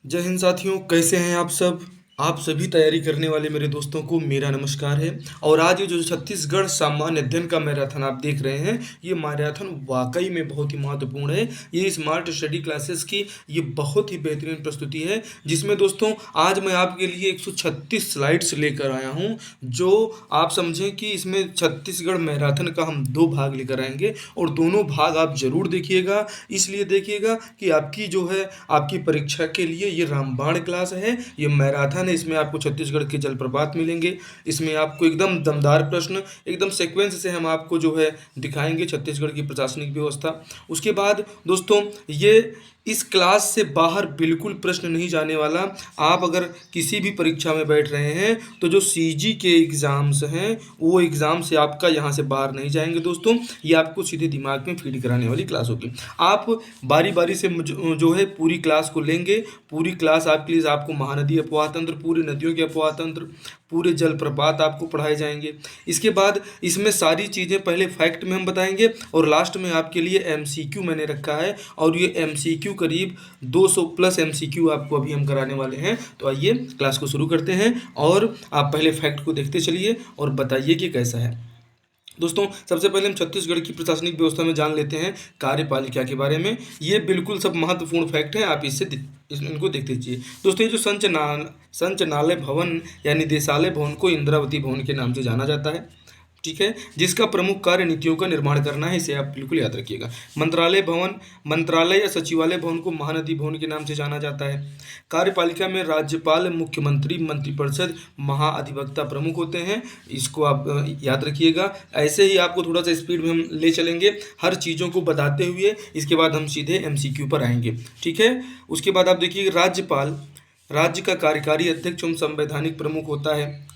जय हिंद साथियों, कैसे हैं आप सब। आप सभी तैयारी करने वाले मेरे दोस्तों को मेरा नमस्कार है। और आज ये जो छत्तीसगढ़ सामान्य अध्ययन का मैराथन आप देख रहे हैं, ये मैराथन वाकई में बहुत ही महत्वपूर्ण है। ये स्मार्ट स्टडी क्लासेस की ये बहुत ही बेहतरीन प्रस्तुति है, जिसमें दोस्तों आज मैं आपके लिए 136 स्लाइड्स लेकर आया हूँ। जो आप समझें कि इसमें छत्तीसगढ़ मैराथन का हम 2 भाग लेकर आएंगे और दोनों भाग आप जरूर देखिएगा। इसलिए देखिएगा कि आपकी जो है आपकी परीक्षा के लिए ये रामबाण क्लास है, ये मैराथन है। इसमें आपको छत्तीसगढ़ के जलप्रपात मिलेंगे, इसमें आपको एकदम दमदार प्रश्न एकदम सीक्वेंस से हम आपको जो है दिखाएंगे छत्तीसगढ़ की प्रशासनिक व्यवस्था। उसके बाद दोस्तों ये इस क्लास से बाहर बिल्कुल प्रश्न नहीं जाने वाला। आप अगर किसी भी परीक्षा में बैठ रहे हैं तो जो सीजी के एग्ज़ाम्स हैं वो एग्ज़ाम से आपका यहाँ से बाहर नहीं जाएंगे दोस्तों। ये आपको सीधे दिमाग में फीड कराने वाली क्लास होगी। आप बारी बारी से जो है पूरी क्लास को लेंगे। पूरी क्लास आपके लिए आपको महानदी अपवाह तंत्र, पूरी नदियों के अपवाह तंत्र, पूरे जलप्रपात आपको पढ़ाए जाएंगे। इसके बाद इसमें सारी चीज़ें पहले फैक्ट में हम बताएंगे और लास्ट में आपके लिए एमसीक्यू मैंने रखा है। और ये एमसीक्यू करीब 200 प्लस एमसीक्यू आपको अभी हम कराने वाले हैं। तो आइए क्लास को शुरू करते हैं और आप पहले फैक्ट को देखते चलिए और बताइए कि कैसा है। दोस्तों सबसे पहले हम छत्तीसगढ़ की प्रशासनिक व्यवस्था में जान लेते हैं कार्यपालिका के बारे में। ये बिल्कुल सब महत्वपूर्ण फैक्ट हैं, आप इनको देखते रहिए। दोस्तों ये जो संचालय भवन या निदेशालय भवन को इंद्रावती भवन के नाम से जाना जाता है, ठीक है, जिसका प्रमुख कार्य नीतियों का निर्माण करना है, इसे आप बिल्कुल याद रखिएगा। मंत्रालय भवन, मंत्रालय या सचिवालय भवन को महानदी भवन के नाम से जाना जाता है। कार्यपालिका में राज्यपाल, मुख्यमंत्री, मंत्रिपरिषद, महाअधिवक्ता प्रमुख होते हैं, इसको आप याद रखिएगा। ऐसे ही आपको थोड़ा सा स्पीड में हम ले चलेंगे हर चीज़ों को बताते हुए। इसके बाद हम सीधे एमसीक्यू पर आएंगे, ठीक है। उसके बाद आप देखिए राज्यपाल राज्य का कार्यकारी अध्यक्ष एवं संवैधानिक प्रमुख होता है।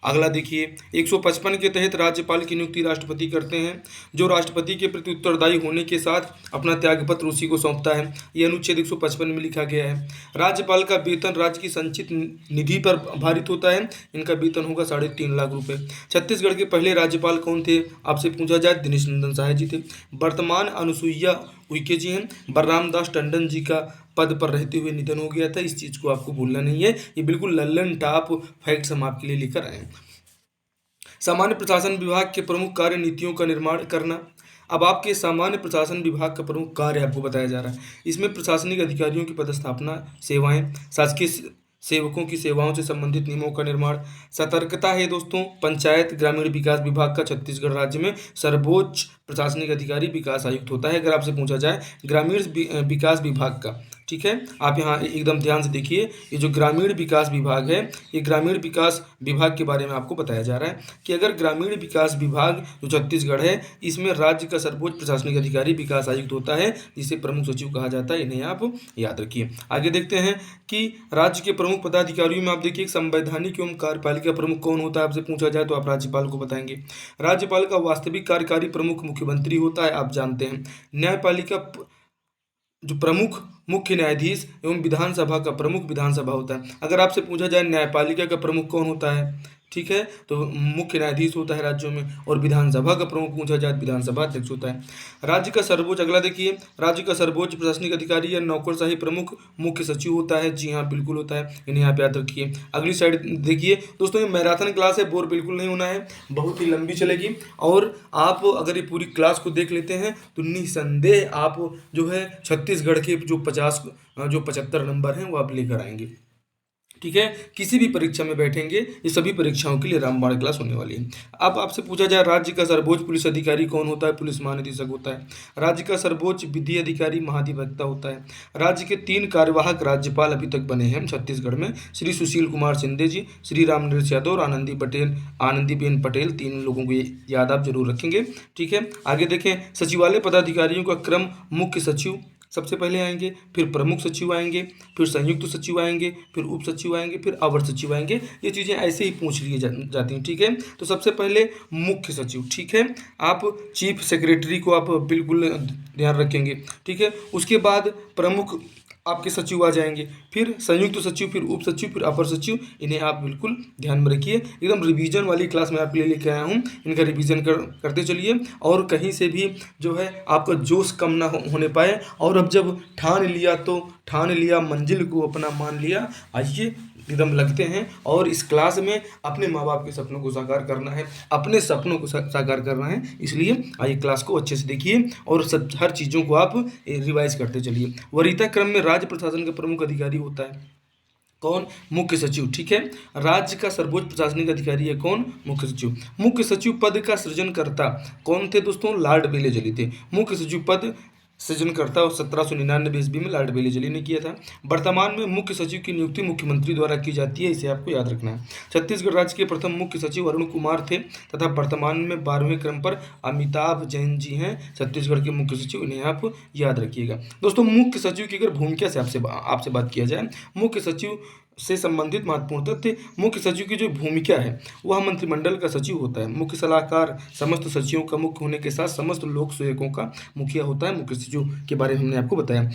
अगला देखिए 155 के तहत राज्यपाल की नियुक्ति राष्ट्रपति करते हैं, जो राष्ट्रपति के प्रति उत्तरदायी होने के साथ अपना त्यागपत्र उसी को सौंपता है। ये अनुच्छेद 155 में लिखा गया है। राज्यपाल का वेतन राज्य की संचित निधि पर आधारित होता है। इनका वेतन होगा 3.5 लाख रुपए। छत्तीसगढ़ के पहले राज्यपाल कौन थे आपसे पूछा जाए, दिनेश नंदन सहाय जी थे। वर्तमान अनुसुईया उइके जी हैं। बलराम दास टंडन जी का पद पर रहते हुए निधन हो गया था। इस चीज़ को आपको भूलना नहीं है, ये बिल्कुल लल्लन टॉप फैक्ट्स हम आपके लिए लेकर आए हैं। सामान्य प्रशासन विभाग के प्रमुख कार्य नीतियों का निर्माण करना। अब आपके सामान्य प्रशासन विभाग का प्रमुख कार्य आपको बताया जा रहा है। इसमें प्रशासनिक अधिकारियों की पदस्थापना, सेवाएं, शासकीय सेवकों की सेवाओं से संबंधित नियमों का निर्माण। सतर्कता है दोस्तों। पंचायत ग्रामीण विकास विभाग का छत्तीसगढ़ राज्य में सर्वोच्च प्रशासनिक अधिकारी विकास आयुक्त होता है, अगर आपसे पूछा जाए ग्रामीण विकास विभाग का, ठीक है। आप यहाँ एकदम ध्यान से देखिए, ये जो ग्रामीण विकास विभाग है, ये ग्रामीण विकास विभाग के बारे में आपको बताया जा रहा है कि अगर ग्रामीण विकास विभाग जो छत्तीसगढ़ है, इसमें राज्य का सर्वोच्च प्रशासनिक अधिकारी विकास आयुक्त होता है, जिसे प्रमुख सचिव कहा जाता है। इन्हें आप याद रखिए। आगे देखते हैं कि राज्य के प्रमुख पदाधिकारियों में आप देखिए संवैधानिक एवं कार्यपालिका प्रमुख कौन होता है आपसे पूछा जाए तो आप राज्यपाल को बताएंगे। राज्यपाल का वास्तविक कार्यकारी प्रमुख मुख्यमंत्री होता है, आप जानते हैं। न्यायपालिका जो प्रमुख मुख्य न्यायाधीश एवं विधानसभा का प्रमुख विधानसभा होता है। अगर आपसे पूछा जाए न्यायपालिका का प्रमुख कौन होता है, ठीक है, तो मुख्य न्यायाधीश होता है राज्यों में। और विधानसभा का प्रमुख पूछा जाए विधानसभा अध्यक्ष होता है। राज्य का सर्वोच्च, अगला देखिए, राज्य का सर्वोच्च प्रशासनिक अधिकारी या नौकरशाही प्रमुख मुख्य सचिव होता है। जी हाँ, बिल्कुल होता है, इन्हें आप याद रखिए। अगली साइड देखिए दोस्तों, ये मैराथन क्लास है, बोर बिल्कुल नहीं होना है, बहुत ही लंबी चलेगी। और आप अगर ये पूरी क्लास को देख लेते हैं तो निसंदेह आप जो है छत्तीसगढ़ के जो 75 नंबर हैं वो आप लेकर आएंगे, ठीक है। किसी भी परीक्षा में बैठेंगे, ये सभी परीक्षाओं के लिए रामबाण क्लास होने वाली है। अब आपसे पूछा जाए राज्य का सर्वोच्च पुलिस अधिकारी कौन होता है, पुलिस महानिदेशक होता है। राज्य का सर्वोच्च विधि अधिकारी महाधिवक्ता होता है। राज्य के 3 कार्यवाहक राज्यपाल अभी तक बने हैं छत्तीसगढ़ में, श्री सुशील कुमार शिंदे जी, श्री रामनरेश यादव और आनंदीबेन पटेल। 3 लोगों को याद आप जरूर रखेंगे, ठीक है। आगे देखें, सचिवालय पदाधिकारियों का क्रम, मुख्य सचिव सबसे पहले आएंगे, फिर प्रमुख सचिव आएंगे, फिर संयुक्त सचिव आएंगे, फिर उप सचिव आएंगे, फिर अवर सचिव आएंगे। ये चीज़ें ऐसे ही पूछ ली जाती हैं, ठीक है। तो सबसे पहले मुख्य सचिव, ठीक है, आप चीफ सेक्रेटरी को आप बिल्कुल ध्यान रखेंगे, ठीक है। उसके बाद प्रमुख आपके सचिव आ जाएंगे, फिर संयुक्त सचिव, फिर उप सचिव, फिर अपर सचिव। इन्हें आप बिल्कुल ध्यान में रखिए। एकदम रिवीजन वाली क्लास में आपके लिए लेके आया हूँ, इनका रिवीजन करते चलिए और कहीं से भी जो है आपका जोश कम ना होने पाए। और अब जब ठान लिया तो ठान लिया, मंजिल को अपना मान लिया, आइए एकदम लगते हैं। और इस क्लास में अपने माँ बाप के सपनों को साकार करना है, अपने सपनों को साकार करना है। इसलिए आइए क्लास को अच्छे से देखिए और सब हर चीज़ों को आप रिवाइज करते चलिए। वरीयता क्रम में राज्य प्रशासन का प्रमुख अधिकारी होता है कौन? मुख्य सचिव। ठीक है, राज्य का सर्वोच्च प्रशासनिक अधिकारी है कौन? मुख्य सचिव। मुख्य सचिव पद का सृजनकर्ता कौन थे दोस्तों? लॉर्ड बेलेजली थे मुख्य सचिव पद सृजनकर्ता। और 1799 ईस्वी में लॉर्ड बेलेजली ने किया था। वर्तमान में मुख्य सचिव की नियुक्ति मुख्यमंत्री द्वारा की जाती है, इसे आपको याद रखना है। छत्तीसगढ़ राज्य के प्रथम मुख्य सचिव अरुण कुमार थे तथा वर्तमान में 12वें क्रम पर अमिताभ जैन जी हैं छत्तीसगढ़ के मुख्य सचिव, इन्हें आप याद रखिएगा। दोस्तों मुख्य सचिव की अगर भूमिका से आपसे बात किया जाए, मुख्य सचिव से संबंधित महत्वपूर्ण तथ्य, मुख्य सचिव की जो भूमिका है वह मंत्रिमंडल का सचिव होता है। मुख्य सलाहकार समस्त सचिवों का मुख्य होने के साथ समस्त लोक सेवकों का मुखिया होता है। मुख्य सचिव के बारे में हमने आपको बताया।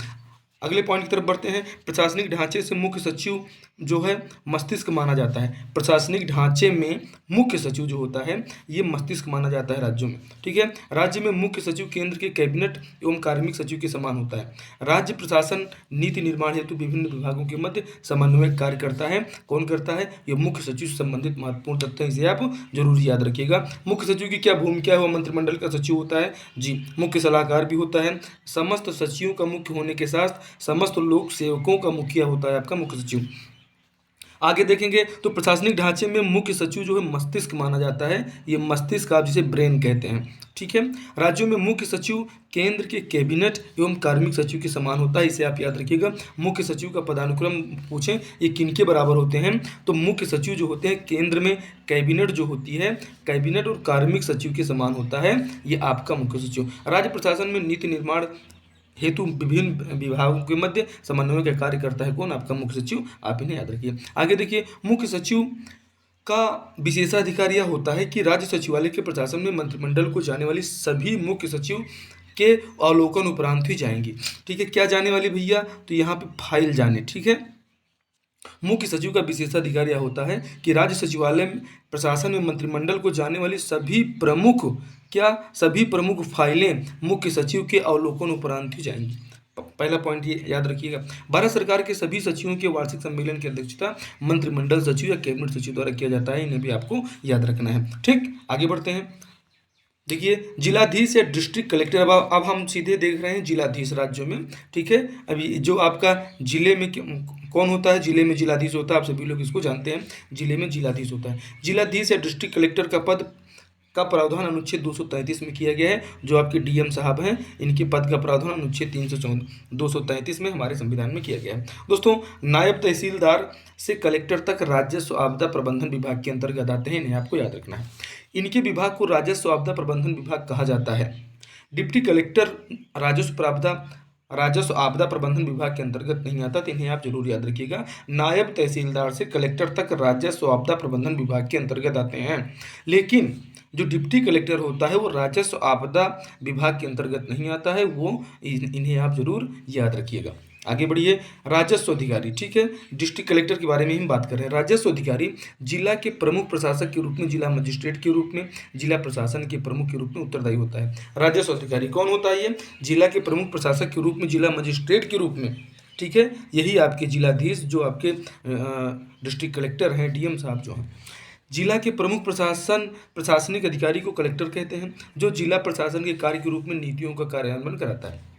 अगले पॉइंट की तरफ बढ़ते हैं। प्रशासनिक ढांचे से मुख्य सचिव जो है मस्तिष्क माना जाता है। प्रशासनिक ढांचे में मुख्य सचिव जो होता है ये मस्तिष्क माना जाता है राज्यों में। ठीक है, राज्य में मुख्य सचिव केंद्र के कैबिनेट एवं कार्मिक सचिव के समान होता है। राज्य प्रशासन नीति निर्माण हेतु विभिन्न विभागों के मध्य समन्वय कार्य करता है। कौन करता है? ये मुख्य सचिव से संबंधित महत्वपूर्ण तथ्य, इसे आप जरूर याद रखिएगा। मुख्य सचिव की क्या भूमिका है? वह मंत्रिमंडल का सचिव होता है जी, मुख्य सलाहकार भी होता है। समस्त सचिवों का मुख्य होने के साथ समस्त लोक सेवकों का मुखिया होता है आपका मुख्य सचिव। आगे देखेंगे तो प्रशासनिक ढांचे में मुख्य सचिव जो है मस्तिष्क माना जाता है। ये मस्तिष्क आप जिसे ब्रेन कहते हैं। ठीक है, राज्यों में मुख्य सचिव केंद्र के कैबिनेट एवं कार्मिक सचिव के समान होता है, इसे आप याद रखिएगा। मुख्य सचिव का पदानुक्रम पूछें ये किनके बराबर होते हैं, तो मुख्य सचिव जो होते हैं केंद्र में कैबिनेट जो होती है, कैबिनेट और कार्मिक सचिव के समान होता है ये आपका मुख्य सचिव। राज्य प्रशासन में नीति निर्माण हेतु विभिन्न विभागों के मध्य समन्वय का कार्य करता है कौन? आपका मुख्य सचिव। आप इन्हें याद रखिए। आगे देखिए, मुख्य सचिव का विशेषाधिकार यह होता है कि राज्य सचिवालय के प्रशासन में मंत्रिमंडल को जाने वाली सभी मुख्य सचिव के अवलोकन उपरांत ही जाएंगी। ठीक है, क्या जाने वाली भैया? तो यहाँ पे फाइल जाने। ठीक है, मुख्य सचिव का विशेषाधिकार यह होता है कि राज्य सचिवालय प्रशासन में मंत्रिमंडल को जाने वाली सभी प्रमुख फाइलें मुख्य सचिव के अवलोकन उपरांत ही जाएंगी। पहला पॉइंट ये याद रखिएगा। भारत सरकार के सभी सचिवों के वार्षिक सम्मेलन की अध्यक्षता मंत्रिमंडल सचिव या कैबिनेट सचिव द्वारा किया जाता है, इन्हें भी आपको याद रखना है। ठीक, आगे बढ़ते हैं। देखिए, जिलाधीश या डिस्ट्रिक्ट कलेक्टर, अब हम सीधे देख रहे हैं जिलाधीश राज्यों में। ठीक है, अभी जो आपका जिले में कौन होता है? जिले में जिलाधीश होता है, आप सभी लोग इसको जानते हैं, जिले में जिलाधीश होता है। जिलाधीश या डिस्ट्रिक्ट कलेक्टर का पद का प्रावधान अनुच्छेद 233 में किया गया है। जो आपके डीएम साहब हैं इनके पद का प्रावधान अनुच्छेद 233 में हमारे संविधान में किया गया है। दोस्तों, नायब तहसीलदार से कलेक्टर तक राजस्व आपदा प्रबंधन विभाग के अंतर्गत आते हैं, इन्हें आपको याद रखना है। इनके विभाग को राजस्व आपदा प्रबंधन विभाग कहा जाता है। डिप्टी कलेक्टर राजस्व आपदा प्रबंधन विभाग के अंतर्गत नहीं आता, तो इन्हें आप जरूर याद रखिएगा। नायब तहसीलदार से कलेक्टर तक राजस्व आपदा प्रबंधन विभाग के अंतर्गत आते हैं, लेकिन जो डिप्टी कलेक्टर होता है वो राजस्व आपदा विभाग के अंतर्गत नहीं आता है, वो इन्हें आप जरूर याद रखिएगा। आगे बढ़िए। राजस्व अधिकारी, ठीक है, डिस्ट्रिक्ट कलेक्टर के बारे में हम बात कर रहे हैं। राजस्व अधिकारी जिला के प्रमुख प्रशासक के रूप में, जिला मजिस्ट्रेट के रूप में, जिला प्रशासन के प्रमुख के रूप में उत्तरदायी होता है। राजस्व अधिकारी कौन होता है? ये जिला के प्रमुख प्रशासक के रूप में, जिला मजिस्ट्रेट के रूप में। ठीक है, यही आपके जिलाधीश जो आपके डिस्ट्रिक्ट कलेक्टर हैं, डीएम साहब जो हैं। जिला के प्रमुख प्रशासनिक अधिकारी को कलेक्टर कहते हैं, जो जिला प्रशासन के कार्य के रूप में नीतियों का कार्यान्वयन कराता है।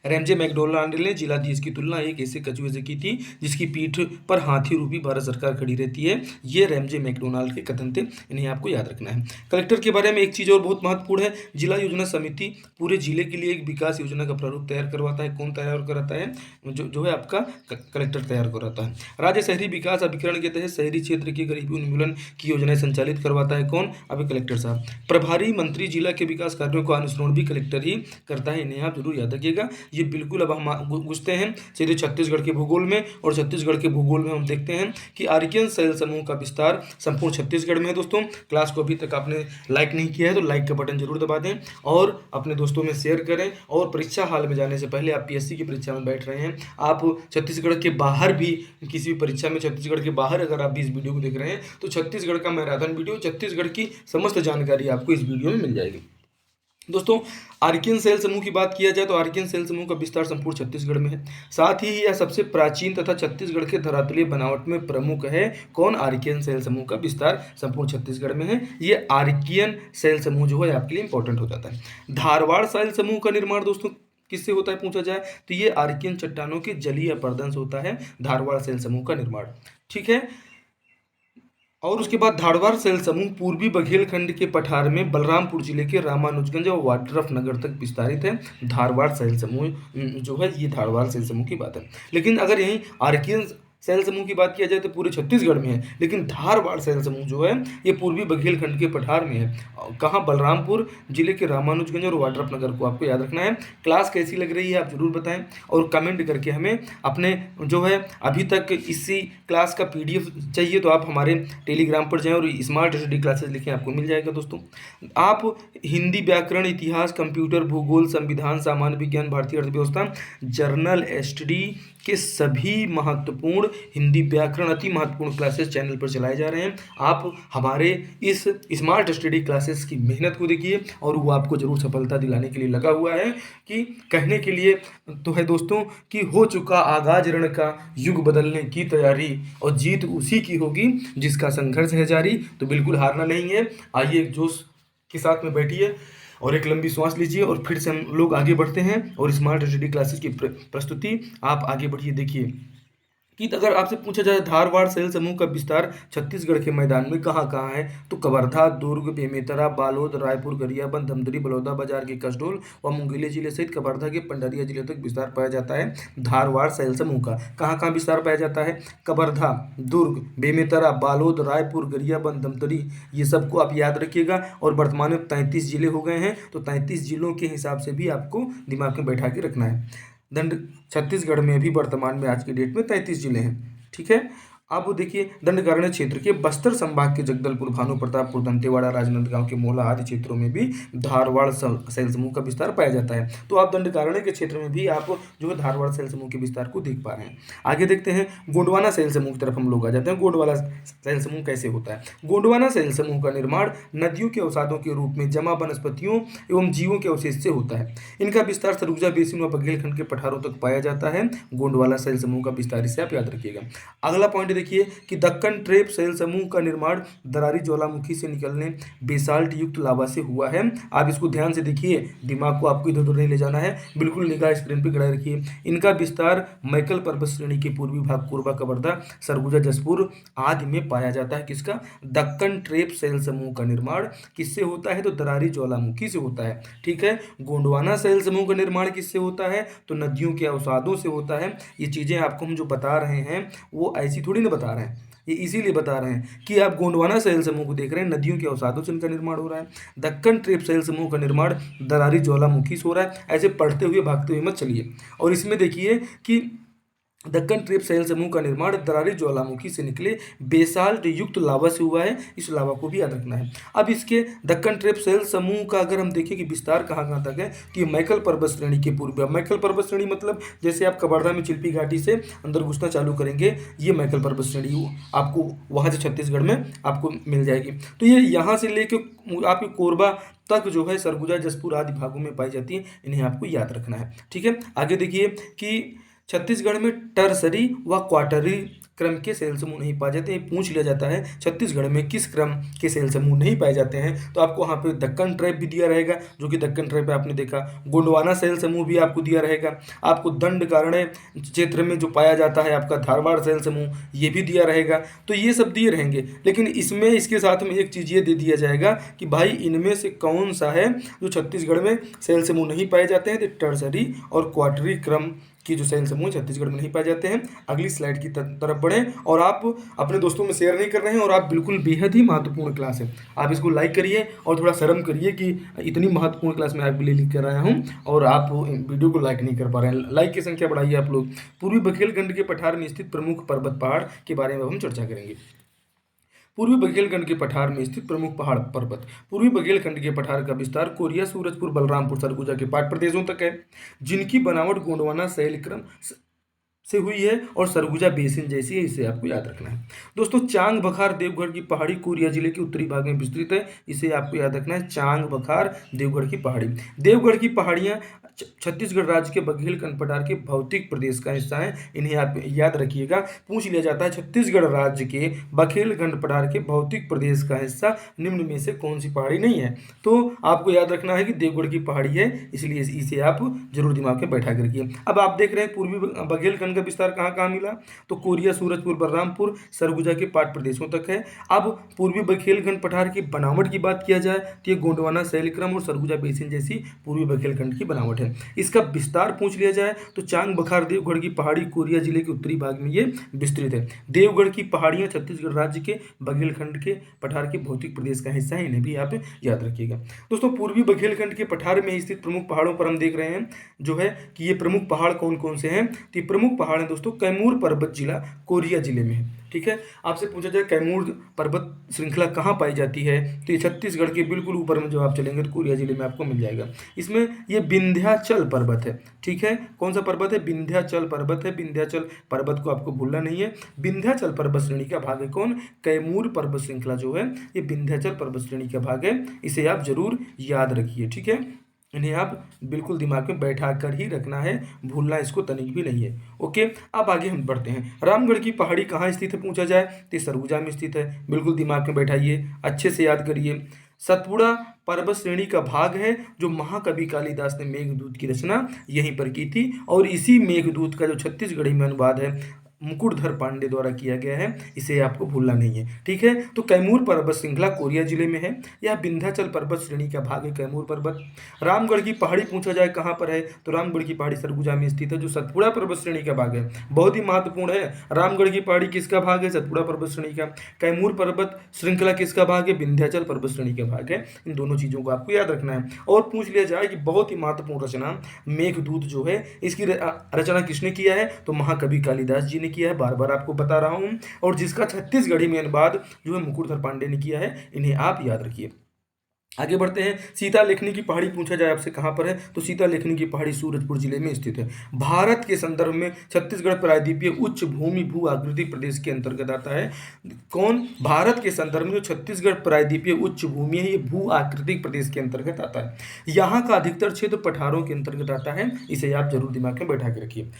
रैमजे मैकडोनाल्ड ने जिलाधीश की तुलना एक ऐसे कछुए से की थी जिसकी पीठ पर हाथी रूपी भारत सरकार खड़ी रहती है। ये रैमजे मैकडोनाल्ड के कथन थे, इन्हें आपको याद रखना है। कलेक्टर के बारे में एक चीज़ और बहुत महत्वपूर्ण है, जिला योजना समिति पूरे जिले के लिए एक विकास योजना का प्रारूप तैयार करवाता है। कौन तैयार कराता है? जो है आपका कलेक्टर तैयार कराता है। राज्य शहरी विकास अभिकरण के तहत शहरी क्षेत्र की गरीबी उन्मूलन की योजनाएं संचालित करवाता है। कौन? अभी कलेक्टर साहब। प्रभारी मंत्री जिला के विकास कार्यों का अनुश्रवण भी कलेक्टर ही करता है, इन्हें आप जरूर याद रखिएगा। ये बिल्कुल अब हम घुसते हैं सीधे छत्तीसगढ़ के भूगोल में, और छत्तीसगढ़ के भूगोल में हम देखते हैं कि आर्कियन शैल समूह का विस्तार संपूर्ण छत्तीसगढ़ में है। दोस्तों क्लास को अभी तक आपने लाइक नहीं किया है तो लाइक का बटन जरूर दबा दें और अपने दोस्तों में शेयर करें। और परीक्षा हाल में जाने से पहले, आप पीएससी की परीक्षा में बैठ रहे हैं, आप छत्तीसगढ़ के बाहर भी किसी भी परीक्षा में छत्तीसगढ़ के बाहर अगर आप भी इस वीडियो को देख रहे हैं तो छत्तीसगढ़ का मैराथन वीडियो, छत्तीसगढ़ की समस्त जानकारी आपको इस वीडियो में मिल जाएगी। दोस्तों आर्कियन शैल समूह की बात किया जाए तो आर्कियन शैल समूह का विस्तार संपूर्ण छत्तीसगढ़ में है। साथ ही यह सबसे प्राचीन तथा छत्तीसगढ़ के धरातलीय बनावट में प्रमुख है। कौन? आर्कियन शैल समूह का विस्तार संपूर्ण छत्तीसगढ़ में है। ये आर्कियन शैल समूह जो है आपके लिए इंपॉर्टेंट हो जाता है। धारवाड़ शैल समूह का निर्माण दोस्तों किससे होता है पूछा जाए तो ये आर्कियन चट्टानों के जलीय अपरदन से होता है धारवाड़ शैल समूह का निर्माण। ठीक है। और उसके बाद धारवाड़ शैल समूह पूर्वी बघेलखंड के पठार में बलरामपुर जिले के रामानुजगंज और वाड्रफ नगर तक विस्तारित है। धारवाड़ शैल समूह जो है ये धारवाड़ शैल समूह की बात है। लेकिन अगर यहीं आर्कियन शैल समूह की बात किया जाए तो पूरे छत्तीसगढ़ में है, लेकिन धारवाड़ शैल समूह जो है ये पूर्वी बघेलखंड के पठार में है। कहाँ? बलरामपुर जिले के रामानुजगंज और वाड्रफ नगर को आपको याद रखना है। क्लास कैसी लग रही है आप जरूर बताएं और कमेंट करके हमें अपने जो है अभी तक इसी क्लास का पीडीएफ चाहिए तो आप हमारे टेलीग्राम पर जाएं और स्मार्ट स्टडी क्लासेस लिखें, आपको मिल जाएगा। दोस्तों आप हिंदी, व्याकरण, इतिहास, कंप्यूटर, भूगोल, संविधान, सामान्य विज्ञान, भारतीय अर्थव्यवस्था, जर्नल स्टडी के सभी महत्वपूर्ण हिंदी व्याकरण अति महत्वपूर्ण क्लासेस चैनल पर चलाए जा रहे हैं। आप हमारे इस स्मार्ट स्टडी क्लासेस की मेहनत को देखिए और वो आपको जरूर सफलता दिलाने के लिए लगा हुआ है। कि कहने के लिए तो है दोस्तों कि हो चुका आगाज रण का, युग बदलने की तैयारी, और जीत उसी की होगी जिसका संघर्ष है जारी। तो बिल्कुल हारना नहीं है। आइए एक जोश के साथ में बैठिए और एक लंबी सांस लीजिए और फिर से हम लोग आगे बढ़ते हैं और स्मार्ट स्टडी क्लासेस की प्रस्तुति आप आगे बढ़िए। देखिए कि अगर आपसे पूछा जाए धारवाड़ शैल समूह का विस्तार छत्तीसगढ़ के मैदान में कहाँ कहाँ है तो कवर्धा, दुर्ग, बेमेतरा, बालोद, रायपुर, गरियाबंद, धमतरी, बलौदा बाजार के कसडोल व मुंगेली जिले सहित कवर्धा के पंडरिया जिले तक विस्तार पाया जाता है। धारवाड़ शैल समूह का कहाँ कहाँ विस्तार पाया जाता है? कवर्धा, दुर्ग, बेमेतरा, बालोद, रायपुर, गरियाबंद, धमतरी, ये सबको आप याद रखिएगा। और वर्तमान में 33 जिले हो गए हैं तो 33 जिलों के हिसाब से भी आपको दिमाग में बैठा के रखना है। छत्तीसगढ़ में भी वर्तमान में आज के डेट में 33 जिले हैं। ठीक है। अब वो देखिए दंडकारण्य क्षेत्र के बस्तर संभाग के जगदलपुर, भानु प्रतापपुर, दंतेवाड़ा, राजनांदगांव के मोला आदि क्षेत्रों में भी धारवाड़ शैल समूह का विस्तार पाया जाता है। तो आप दंडकारण्य के क्षेत्र में भी आप जो है धारवाड़ शैल समूह के विस्तार को देख पा रहे हैं। आगे देखते हैं गोंडवाना शैल समूह की तरफ हम लोग आ जाते हैं। गोंडवाना शैल समूह कैसे होता है? गोंडवाना शैल समूह का निर्माण नदियों के अवसादों के रूप में जमा वनस्पतियों एवं जीवों के अवशेष से होता है। इनका विस्तार सरगुजा बेसिन व बघेलखंड के पठारों तक पाया जाता है। गोंडवाना शैल समूह का विस्तार, इसे आप याद रखिएगा। अगला पॉइंट देखिए कि दक्कन ट्रेप शैल समूह का निर्माण दरारी ज्वालामुखी से निकलने बेसाल्ट युक्त लावा से हुआ है। आप इसको ध्यान से देखिए, दिमाग को आपको इधर उधर नहीं ले जाना है, बिल्कुल निगाह स्क्रीन पर गड़ाए रखिए। इनका विस्तार मैकल पर्वत श्रेणी के पूर्वी भाग, कोरबा, कवर्धा, सरगुजा, जसपुर आदि में पाया जाता है। किसका? दक्कन ट्रेप शैल समूह का निर्माण किससे होता है तो दरारी ज्वालामुखी से होता है। ठीक है। गोंडवाना शैल समूह का निर्माण किससे होता है तो नदियों के अवसादों से होता है। ये चीजें आपको हम जो बता रहे हैं वो ऐसी थोड़ी ना बता रहे हैं, ये इसीलिए बता रहे हैं कि आप गोंडवाना शैल समूह को देख रहे हैं, नदियों के अवसादों से इनका निर्माण हो रहा है। दक्कन ट्रेप शैल समूह का निर्माण दरारी ज्वालामुखी से हो रहा है। ऐसे पढ़ते हुए भागते हुए मत चलिए। और इसमें देखिए कि दक्कन ट्रेप शैल समूह का निर्माण दरारी ज्वालामुखी से निकले बेसाल्ट युक्त लावा से हुआ है। इस लावा को भी याद रखना है। अब इसके दक्कन ट्रेप शैल समूह का अगर हम देखें कि विस्तार कहाँ कहाँ तक है तो ये मैकल पर्वत श्रेणी के पूर्व, मैकल पर्वत श्रेणी मतलब जैसे आप कवर्धा में चिल्पी घाटी से अंदर घुसना चालू करेंगे, ये मैकल पर्वत श्रेणी आपको वहाँ से छत्तीसगढ़ में आपको मिल जाएगी। तो ये यहाँ से लेके आपके कोरबा तक जो है सरगुजा, जसपुर आदि भागों में पाई जाती है। इन्हें आपको याद रखना है। ठीक है। आगे देखिए कि छत्तीसगढ़ में टर्सरी व क्वार्टरी क्रम के शैल समूह नहीं पाए जाते। पूछ लिया जाता है छत्तीसगढ़ में किस क्रम के शैल समूह नहीं पाए जाते हैं तो आपको वहाँ पे दक्कन ट्रेप भी दिया रहेगा, जो कि दक्कन ट्रेप पे आपने देखा। गोंडवाना शैल समूह भी आपको दिया रहेगा। आपको दंडकारण्य क्षेत्र में जो पाया जाता है आपका धारवाड़ शैल समूह, ये भी दिया रहेगा। तो ये सब दिए रहेंगे, लेकिन इसमें इसके साथ में एक चीज़ ये दे दिया जाएगा कि भाई इनमें से कौन सा है जो छत्तीसगढ़ में शैल समूह नहीं पाए जाते हैं। तो टर्सरी और क्वार्टरी क्रम के जो शैल समूह छत्तीसगढ़ में नहीं पाए जाते हैं। अगली स्लाइड की तरफ बढ़ें। और आप अपने दोस्तों में शेयर नहीं कर रहे हैं, और आप बिल्कुल बेहद ही महत्वपूर्ण क्लास है, आप इसको लाइक करिए और थोड़ा शर्म करिए कि इतनी महत्वपूर्ण क्लास में आपके लिए लिख कर आया हूँ और आप वीडियो को लाइक नहीं कर पा रहे हैं। लाइक की संख्या बढ़ाइए आप लोग। पूर्वी बघेलखंड के पठार में स्थित प्रमुख पर्वत पहाड़ के बारे में हम चर्चा करेंगे। पूर्वी बघेलखंड के पठार में स्थित प्रमुख पहाड़ पर्वत। पूर्वी बघेलखंड के पठार का विस्तार कोरिया, सूरजपुर, बलरामपुर, सरगुजा के पाट प्रदेशों तक है, जिनकी बनावट गोंडवाना शैलक्रम से हुई है और सरगुजा बेसिन जैसी है, इसे आपको याद रखना है। दोस्तों, चांग बखार देवगढ़ की पहाड़ी कोरिया जिले के उत्तरी भाग में विस्तृत है, इसे आपको याद रखना है। चांग बखार देवगढ़ की पहाड़ी। देवगढ़ की पहाड़ियाँ छत्तीसगढ़ राज्य के बघेलखंड पठार के भौतिक प्रदेश का हिस्सा है, इन्हें आप याद रखिएगा। पूछ लिया जाता है छत्तीसगढ़ राज्य के बघेलखंड पठार के भौतिक प्रदेश का हिस्सा निम्न में से कौन सी पहाड़ी नहीं है, तो आपको याद रखना है कि देवगढ़ की पहाड़ी है, इसलिए इसे आप जरूर दिमाग में बैठा के रखिए। अब आप देख रहे हैं पूर्वी बघेलखंड का विस्तार कहाँ कहाँ मिला, तो कोरिया, सूरजपुर, बलरामपुर, सरगुजा के पाट प्रदेशों तक है। अब पूर्वी बघेलखंड पठार की बनावट की बात किया जाए तो ये गोंडवाना शैलक्रम और सरगुजा बेसिन जैसी पूर्वी बघेलखंड की बनावट है। इसका विस्तार पूछ लिया जाए तो चांग बखार देवगढ़ की पहाड़ी कोरिया जिले के उत्तरी भाग में ये विस्तृत है। देवगढ़ की पहाड़ियां छत्तीसगढ़ राज्य के बघेलखंड के पठार के भौतिक प्रदेश का हिस्सा है, इन्हें भी आप याद रखिएगा। दोस्तों, पूर्वी बघेलखंड के पठार में स्थित प्रमुख पहाड़ों पर हम देख रहे हैं जो है कि ये प्रमुख पहाड़ कौन कौन से हैं। तो ये प्रमुख पहाड़ हैं दोस्तों, कैमूर पर्वत जिला कोरिया जिले में है। ठीक है, आपसे पूछा जाए कैमूर पर्वत श्रृंखला कहाँ पाई जाती है, तो ये छत्तीसगढ़ के बिल्कुल ऊपर में, जो आप चलेंगे तो कोरिया जिले में आपको मिल जाएगा। इसमें ये विंध्याचल पर्वत है। ठीक है, कौन सा पर्वत है, विंध्याचल पर्वत है। विंध्याचल पर्वत को आपको भूलना नहीं है। विंध्याचल पर्वत श्रेणी का भाग है कौन, कैमूर पर्वत श्रृंखला जो है ये विंध्याचल पर्वत श्रेणी का भाग है, इसे आप जरूर याद रखिए। ठीक है, इन्हें आप बिल्कुल दिमाग में बैठा कर ही रखना है, भूलना इसको तनिक भी नहीं है। ओके, अब आगे हम बढ़ते हैं। रामगढ़ की पहाड़ी कहाँ स्थित है पूछा जाए तो सरगुजा में स्थित है, बिल्कुल दिमाग में बैठाइए, अच्छे से याद करिए। सतपुड़ा पर्वत श्रेणी का भाग है जो महाकवि कालिदास ने मेघदूत की रचना यहीं पर की थी, और इसी मेघदूत का जो छत्तीसगढ़ी में अनुवाद है मुकुटधर पांडे द्वारा किया गया है, इसे आपको भूलना नहीं है। ठीक है, तो कैमूर पर्वत श्रृंखला कोरिया जिले में है। यह विंध्याचल पर्वत श्रेणी का भाग है कैमूर पर्वत। रामगढ़ की पहाड़ी पूछा जाए कहाँ पर है, तो रामगढ़ की पहाड़ी सरगुजा में स्थित है, जो सतपुड़ा पर्वत श्रेणी का भाग है, बहुत ही महत्वपूर्ण है। रामगढ़ की पहाड़ी किसका भाग है, सतपुड़ा पर्वत श्रेणी का। कैमूर पर्वत श्रृंखला किसका भाग है, विंध्याचल पर्वत श्रेणी का भाग है। इन दोनों चीजों को आपको याद रखना है। और पूछ लिया जाए कि बहुत ही महत्वपूर्ण रचना मेघदूत जो है, इसकी रचना किसने किया है, तो महाकवि कालिदास जी ने किया है, बार बार आपको बता रहा हूं, और जिसका छत्तीसगढ़ी में अनुवाद जो है मुकुटधर पांडे ने किया है, इन्हें आप याद रखिए। आगे बढ़ते हैं। सीता लेखनी की पहाड़ी पूछा जाए आपसे कहां पर है, तो सीता लेखनी की पहाड़ी सूरजपुर जिले में स्थित है। भारत के संदर्भ में छत्तीसगढ़ प्रायद्वीपीय उच्च भूमि भू आकृति प्रदेश के अंतर्गत आता है। कौन, भारत के संदर्भ में जो छत्तीसगढ़ प्रायद्वीपीय उच्च भूमि है, ये भू आकृतिक प्रदेश के अंतर्गत आता है। यहाँ का अधिकतर क्षेत्र पठारों के अंतर्गत आता है, इसे आप जरूर दिमाग में बैठा के रखिए।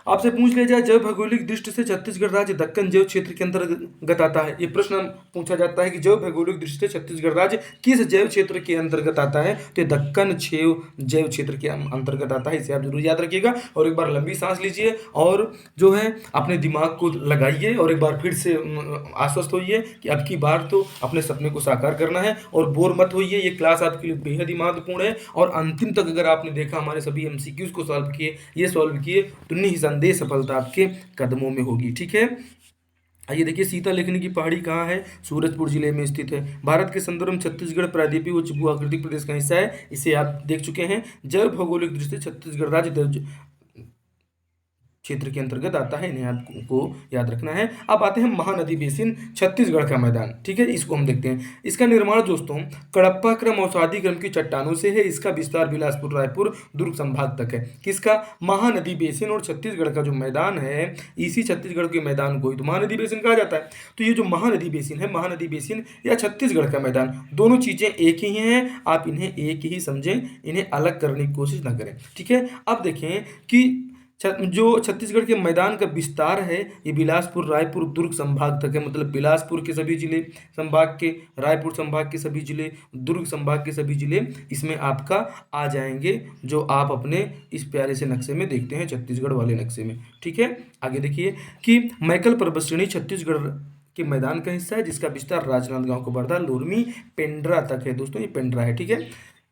आपसे पूछ लिया जाए जैव भौगोलिक दृष्टि से छत्तीसगढ़ राज्य दक्कन जैव क्षेत्र के अंतर्गत आता है। ये प्रश्न पूछा जाता है कि जैव भौगोलिक दृष्टि से छत्तीसगढ़ राज्य किस जैव क्षेत्र के अंतर्गत आता है, तो दक्कन जैव क्षेत्र के अंतर्गत आता है, इसे आप जरूर याद रखिएगा। और एक बार लंबी सांस लीजिए और जो है अपने दिमाग को लगाइए, और एक बार फिर से आश्वस्त होइए कि अब की बार तो अपने सपने को साकार करना है, और बोर मत होइए। ये क्लास आपके लिए बेहद ही महत्वपूर्ण है, और अंतिम तक अगर आपने देखा हमारे सभी MCQs को सॉल्व किए, ये सॉल्व किए, तो निसंदेह सफलता आपके कदमों में होगी। ठीक है, आइए देखिए, सीता लेखनी की पहाड़ी कहाँ है, सूरजपुर जिले में स्थित है। भारत के संदर्भ में छत्तीसगढ़ प्रायद्वीपीय उच्च भू आकृतिक प्रदेश का हिस्सा है, इसे आप देख चुके हैं। जैव भौगोलिक दृष्टि से छत्तीसगढ़ राज्य क्षेत्र के अंतर्गत आता है, इन्हें आपको याद रखना है। अब आते हैं महानदी बेसिन छत्तीसगढ़ का मैदान। ठीक है, इसको हम देखते हैं। इसका निर्माण दोस्तों कडप्पा क्रम और शादी क्रम की चट्टानों से है। इसका विस्तार बिलासपुर, रायपुर, दुर्ग संभाग तक है। किसका, महानदी बेसिन, और छत्तीसगढ़ का जो मैदान है, इसी छत्तीसगढ़ के मैदान को ही तो महानदी बेसिन कहा जाता है। तो ये जो महानदी बेसिन है, महानदी बेसिन या छत्तीसगढ़ का मैदान, दोनों चीजें एक ही हैं, आप इन्हें एक ही समझें, इन्हें अलग करने की कोशिश ना करें। ठीक है, अब देखें कि जो छत्तीसगढ़ के मैदान का विस्तार है, ये बिलासपुर, रायपुर, दुर्ग संभाग तक है। मतलब बिलासपुर के सभी जिले संभाग के, रायपुर संभाग के सभी जिले, दुर्ग संभाग के सभी जिले इसमें आपका आ जाएंगे, जो आप अपने इस प्यारे से नक्शे में देखते हैं, छत्तीसगढ़ वाले नक्शे में। ठीक है, आगे देखिए कि मैकल पर्वत श्रेणी छत्तीसगढ़ के मैदान का हिस्सा है, जिसका विस्तार राजनांदगांव को वर्धा, लोरमी, पेंड्रा तक है। दोस्तों ये पेंड्रा है। ठीक है,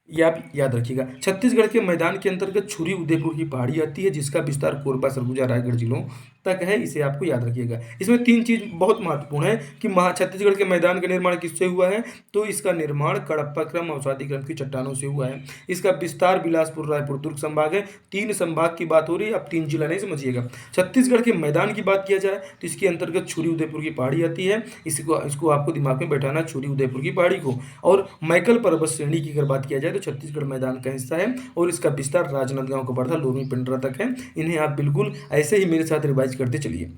ये आप याद रखिएगा। छत्तीसगढ़ के मैदान के अंतर्गत छुरी उदयपुर की पहाड़ी आती है, जिसका विस्तार कोरबा, सरगुजा, रायगढ़ जिलों तक है। इसे आपको याद रखिएगा। इसमें 3 चीज़ बहुत महत्वपूर्ण है कि महा छत्तीसगढ़ के मैदान का निर्माण किससे हुआ है? तो इसका निर्माण कडप्पा क्रम, अवसादी क्रम की चट्टानों से हुआ है। इसका विस्तार बिलासपुर, रायपुर, दुर्ग संभाग है। 3 संभाग की बात हो रही है, अब 3 जिला नहीं समझिएगा। छत्तीसगढ़ के मैदान की बात किया जाए तो इसके अंतर्गत छुरी उदयपुर की पहाड़ी आती है। इसको आपको दिमाग में बैठाना, छुरी उदयपुर की पहाड़ी को। और मैकल पर्वत श्रेणी की अगर बात किया जाए तो छत्तीसगढ़ मैदान का हिस्सा है और इसका विस्तार राजनांदगांव, कवर्धा, लोरमी, पेंड्रा तक है। इन्हें आप बिल्कुल ऐसे ही मेरे साथ रिवाइज करते चलिए।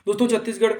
दोस्तों, छत्तीसगढ़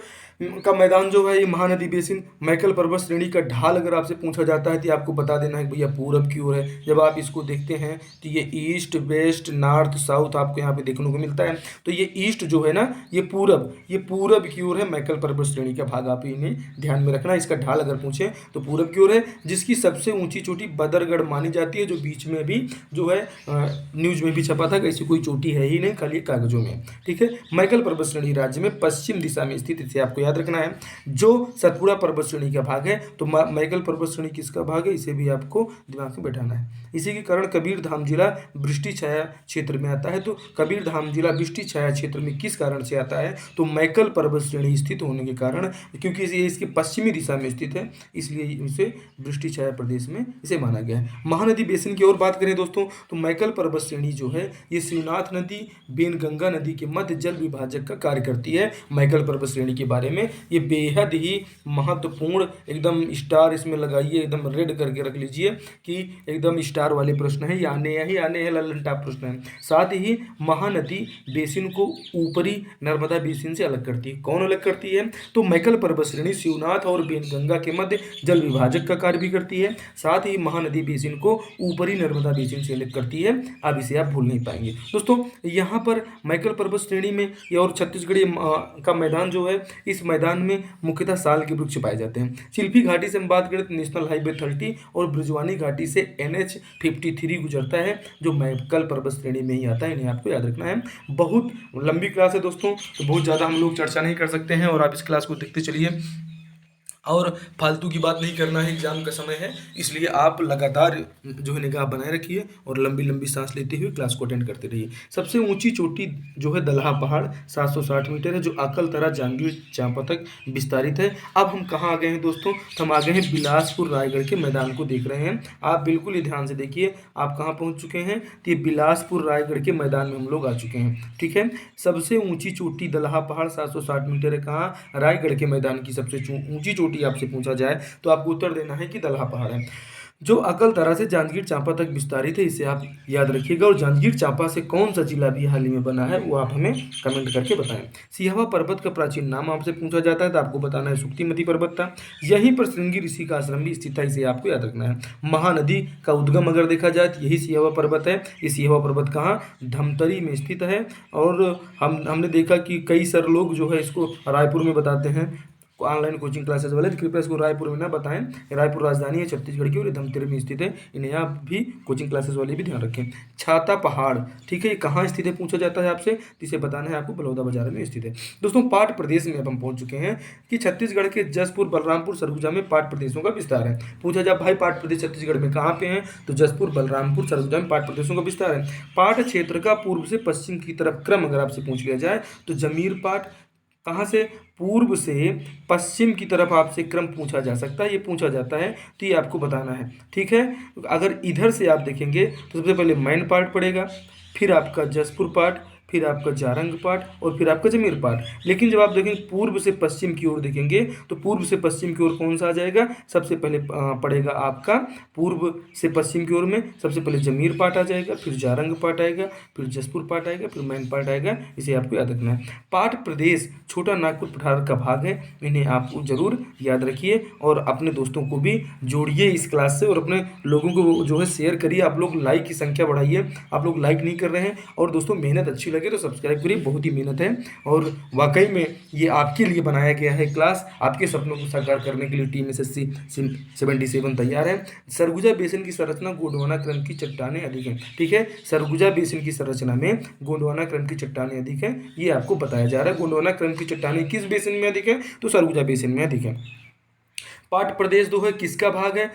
का मैदान जो है ये महानदी बेसिन, मैकल पर्वत श्रेणी का ढाल अगर आपसे पूछा जाता है तो आपको बता देना है कि भैया पूरब की ओर है। जब आप इसको देखते हैं तो ये ईस्ट, वेस्ट, नॉर्थ, साउथ आपको यहाँ पे देखने को मिलता है। तो ये ईस्ट जो है ना, ये पूरब की ओर है। मैकल पर्वत श्रेणी का भाग आप इन्हें ध्यान में रखना। इसका ढाल अगर पूछे तो पूरब की ओर है, जिसकी सबसे ऊंची चोटी बदरगढ़ मानी जाती है, जो बीच में भी जो है न्यूज में भी छपा था कि ऐसी कोई चोटी है ही नहीं, खाली कागजों में। ठीक है। मैकल पर्वत श्रेणी राज्य में पश्चिम दिशा में स्थित, इसे आपको याद रखना है। जो सतपुड़ा पर्वत श्रेणी का भाग है, तो मैकल पर्वत श्रेणी किसका भाग है, इसे भी आपको दिमाग में बैठाना है। इसी के कारण कबीरधाम जिला वृष्टि छाया क्षेत्र में आता है। तो कबीरधाम जिला वृष्टि छाया क्षेत्र में किस कारण से आता है? तो मैकल पर्वत श्रेणी स्थित होने के कारण, क्योंकि ये इसके पश्चिमी दिशा में स्थित है, इसलिए इसे वृष्टि छाया प्रदेश में इसे माना गया है। महानदी बेसिन की ओर बात करें दोस्तों, तो मैकल पर्वत श्रेणी जो है ये शिवनाथ नदी, बेनगंगा नदी के मध्य जल विभाजक का कार्य करती है। मैकल पर्वत श्रेणी के बारे में ये बेहद ही महत्वपूर्ण, एकदम स्टार इसमें लगाइए, एकदम रेड करके रख लीजिए कि एकदम स्टार वाले प्रश्न है, ये आने हैं, ललन टॉप प्रश्न है। साथ ही महानदी बेसिन को ऊपरी नर्मदा बेसिन से अलग करती है। कौन अलग करती है? तो मैकल पर्वत श्रेणी शिवनाथ और बेनगंगा के मध्य जल विभाजक का कार्य भी करती है। साथ ही महानदी बेसिन को ऊपरी नर्मदा बेसिन से अलग करती है। अब इसे आप भूल नहीं पाएंगे दोस्तों। यहाँ पर मैकल पर्वत श्रेणी में ये और छत्तीसगढ़ का मैदान जो है, इस मैदान में मुख्यतः साल के वृक्ष पाए जाते हैं। चिल्फी घाटी से हम बात करें तो नेशनल हाईवे 30 और ब्रिजवानी घाटी से NH 53 गुजरता है, जो मैकल पर्वत श्रेणी में ही आता है। इन्हें आपको याद रखना है। बहुत लंबी क्लास है दोस्तों, तो बहुत ज़्यादा हम लोग चर्चा नहीं कर सकते हैं, और आप इस क्लास को देखते चलिए और फालतू की बात नहीं करना है। एग्जाम का समय है, इसलिए आप लगातार जो है निगाह बनाए रखिए और लंबी लंबी सांस लेते हुए क्लास को अटेंड करते रहिए। सबसे ऊंची चोटी जो है दलहा पहाड़ 760 मीटर है, जो अकलतरा, जांजगीर चांपा तक विस्तारित है। अब हम कहाँ आ गए हैं दोस्तों? तो हम आ गए हैं बिलासपुर रायगढ़ के मैदान को देख रहे हैं। आप बिल्कुल ही ध्यान से देखिए, आप कहाँ पहुँच चुके हैं? तो ये बिलासपुर रायगढ़ के मैदान में हम लोग आ चुके हैं। ठीक है। सबसे ऊंची चोटी दलहा पहाड़ 760 मीटर है। कहाँ? रायगढ़ के मैदान की सबसे ऊंची चोटी आपसे पूछा जाए तो आपको उत्तर देना है कि दलहा पहाड़ है, जो अकलतरा से जांजगीर चांपा तक विस्तारित है। इसे आप याद रखिएगा। और जांजगीर चांपा से कौन सा जिला भी हाल ही में बना है, वो आप हमें कमेंट करके बताएं। सिहवा पर्वत का प्राचीन नाम आपसे पूछा जाता है तो आपको बताना है सुक्तिमती पर्वत था। यहीं पर श्रृंगी ऋषि का आश्रम भी स्थित है, इसे आपको याद रखना है। महानदी का उद्गम अगर देखा जाए तो यही सिहवा पर्वत है। ये सिहवा पर्वत कहाँ? धमतरी में स्थित है। और हमने देखा कि कई सारे लोग जो है इसको रायपुर में बताते हैं, ऑनलाइन कोचिंग क्लासेस वाले, तो कृपया इसको रायपुर में ना बताएं। रायपुर राजधानी है छत्तीसगढ़ की और ये धमतरी में स्थित है। इन्हें आप भी कोचिंग क्लासेस वाले भी ध्यान रखें। छाता पहाड़, ठीक है, ये कहाँ स्थित है पूछा जाता है आपसे, तो इसे बताना है आपको बलौदाबाजार में स्थित है। दोस्तों, पाट प्रदेश में अब हम पहुंच चुके हैं कि छत्तीसगढ़ के जसपुर, बलरामपुर, सरगुजा में पाट प्रदेशों का विस्तार है। पूछा जाए भाई पाट प्रदेश छत्तीसगढ़ में कहाँ पे है, तो जसपुर, बलरामपुर, सरगुजा में पाट प्रदेशों का विस्तार है। पाट क्षेत्र का पूर्व से पश्चिम की तरफ क्रम अगर आपसे पूछ लिया जाए तो जमीर पाट, कहाँ से? पूर्व से पश्चिम की तरफ आपसे क्रम पूछा जा सकता है, ये पूछा जाता है, तो ये आपको बताना है। ठीक है। अगर इधर से आप देखेंगे तो सबसे पहले मैन पार्ट पड़ेगा, फिर आपका जसपुर पार्ट, फिर आपका जारंग पाट और फिर आपका जमीर पाट। लेकिन जब आप देखेंगे पूर्व से पश्चिम की ओर देखेंगे तो पूर्व से पश्चिम की ओर कौन सा आ जाएगा? सबसे पहले पड़ेगा आपका पूर्व से पश्चिम की ओर में सबसे पहले जमीर पाट आ जाएगा, फिर जारंग पाट आएगा, फिर जसपुर पाट आएगा, फिर मैन पाट आएगा। इसे आपको याद रखना है। पाट प्रदेश छोटा नागपुर पठार का भाग है। इन्हें आप जरूर याद रखिए और अपने दोस्तों को भी जोड़िए इस क्लास से और अपने लोगों को जो है शेयर करिए। आप लोग लाइक की संख्या बढ़ाइए, आप लोग लाइक नहीं कर रहे हैं। और दोस्तों, मेहनत अच्छी लगे तो सब्सक्राइब करिए, बहुत ही मेहनत है और वाकई में ये आपके लिए बनाया गया है क्लास। आपके सपनों को साकार करने के लिए टीम SSC 77 तैयार है। सरगुजा बेसिन की संरचना गोंडवाना क्रम की चट्टानें अधिक है। ठीक है। सरगुजा बेसिन की संरचना में गोंडवाना क्रम की चट्टानें अधिक है, ये आपको बताया जा रहा है। गोंडवाना क्रम की चट्टानें किस बेसिन में अधिक है? तो सरगुजा बेसिन में अधिक है। पाठ प्रदेश 2 है, किसका भाग है?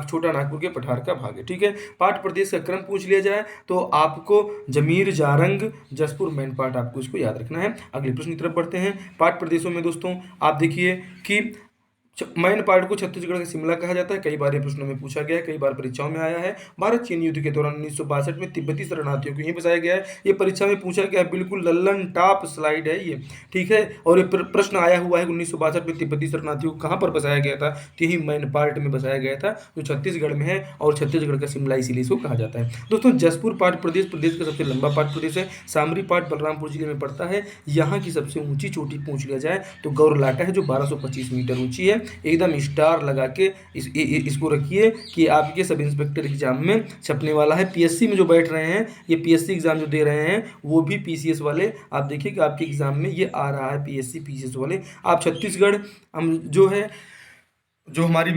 छोटा नागपुर के पठार का भाग है। ठीक है, पाठ प्रदेश का क्रम पूछ लिया जाए तो आपको जमीर, जारंग, जसपुर, मैनपाट आपको इसको याद रखना है। अगले प्रश्न की तरफ बढ़ते हैं। पाठ प्रदेशों में दोस्तों आप देखिए कि मैन पार्ट को छत्तीसगढ़ का शिमला कहा जाता है। कई बार ये प्रश्नों में पूछा गया है, कई बार परीक्षाओं में आया है। भारत चीन युद्ध के दौरान 1962 में तिब्बती शरणार्थियों को यहीं बसाया गया है। ये परीक्षा में पूछा गया है, बिल्कुल लल्लन टॉप स्लाइड है ये। ठीक है, और ये प्रश्न आया हुआ है 1962 में तिब्बती शरणार्थियों को कहाँ पर बसाया गया था? तो यही मैन पार्ट में बसाया गया था, जो छत्तीसगढ़ में है, और छत्तीसगढ़ का शिमला इसीलिए इसको कहा जाता है। दोस्तों जसपुर पाठ प्रदेश प्रदेश का सबसे लंबा पाठ प्रदेश है। सामरी पाठ बलरामपुर जिले में पड़ता है। यहाँ की सबसे ऊंची चोटी पूछ लिया जाए तो गौरलाटा है, जो 1225 मीटर ऊंची है। एकदम स्टार लगा के इसको रखिए कि आपके सब इंस्पेक्टर एग्जाम में छपने वाला है। पीएससी में जो बैठ रहे हैं, ये पीएससी एग्जाम जो दे रहे हैं, वो भी पीसीएस वाले, आप देखिए कि आपके एग्जाम में ये आ रहा है, पीएससी पीसीएस वाले। आप छत्तीसगढ़ हम जो है, जो हमारी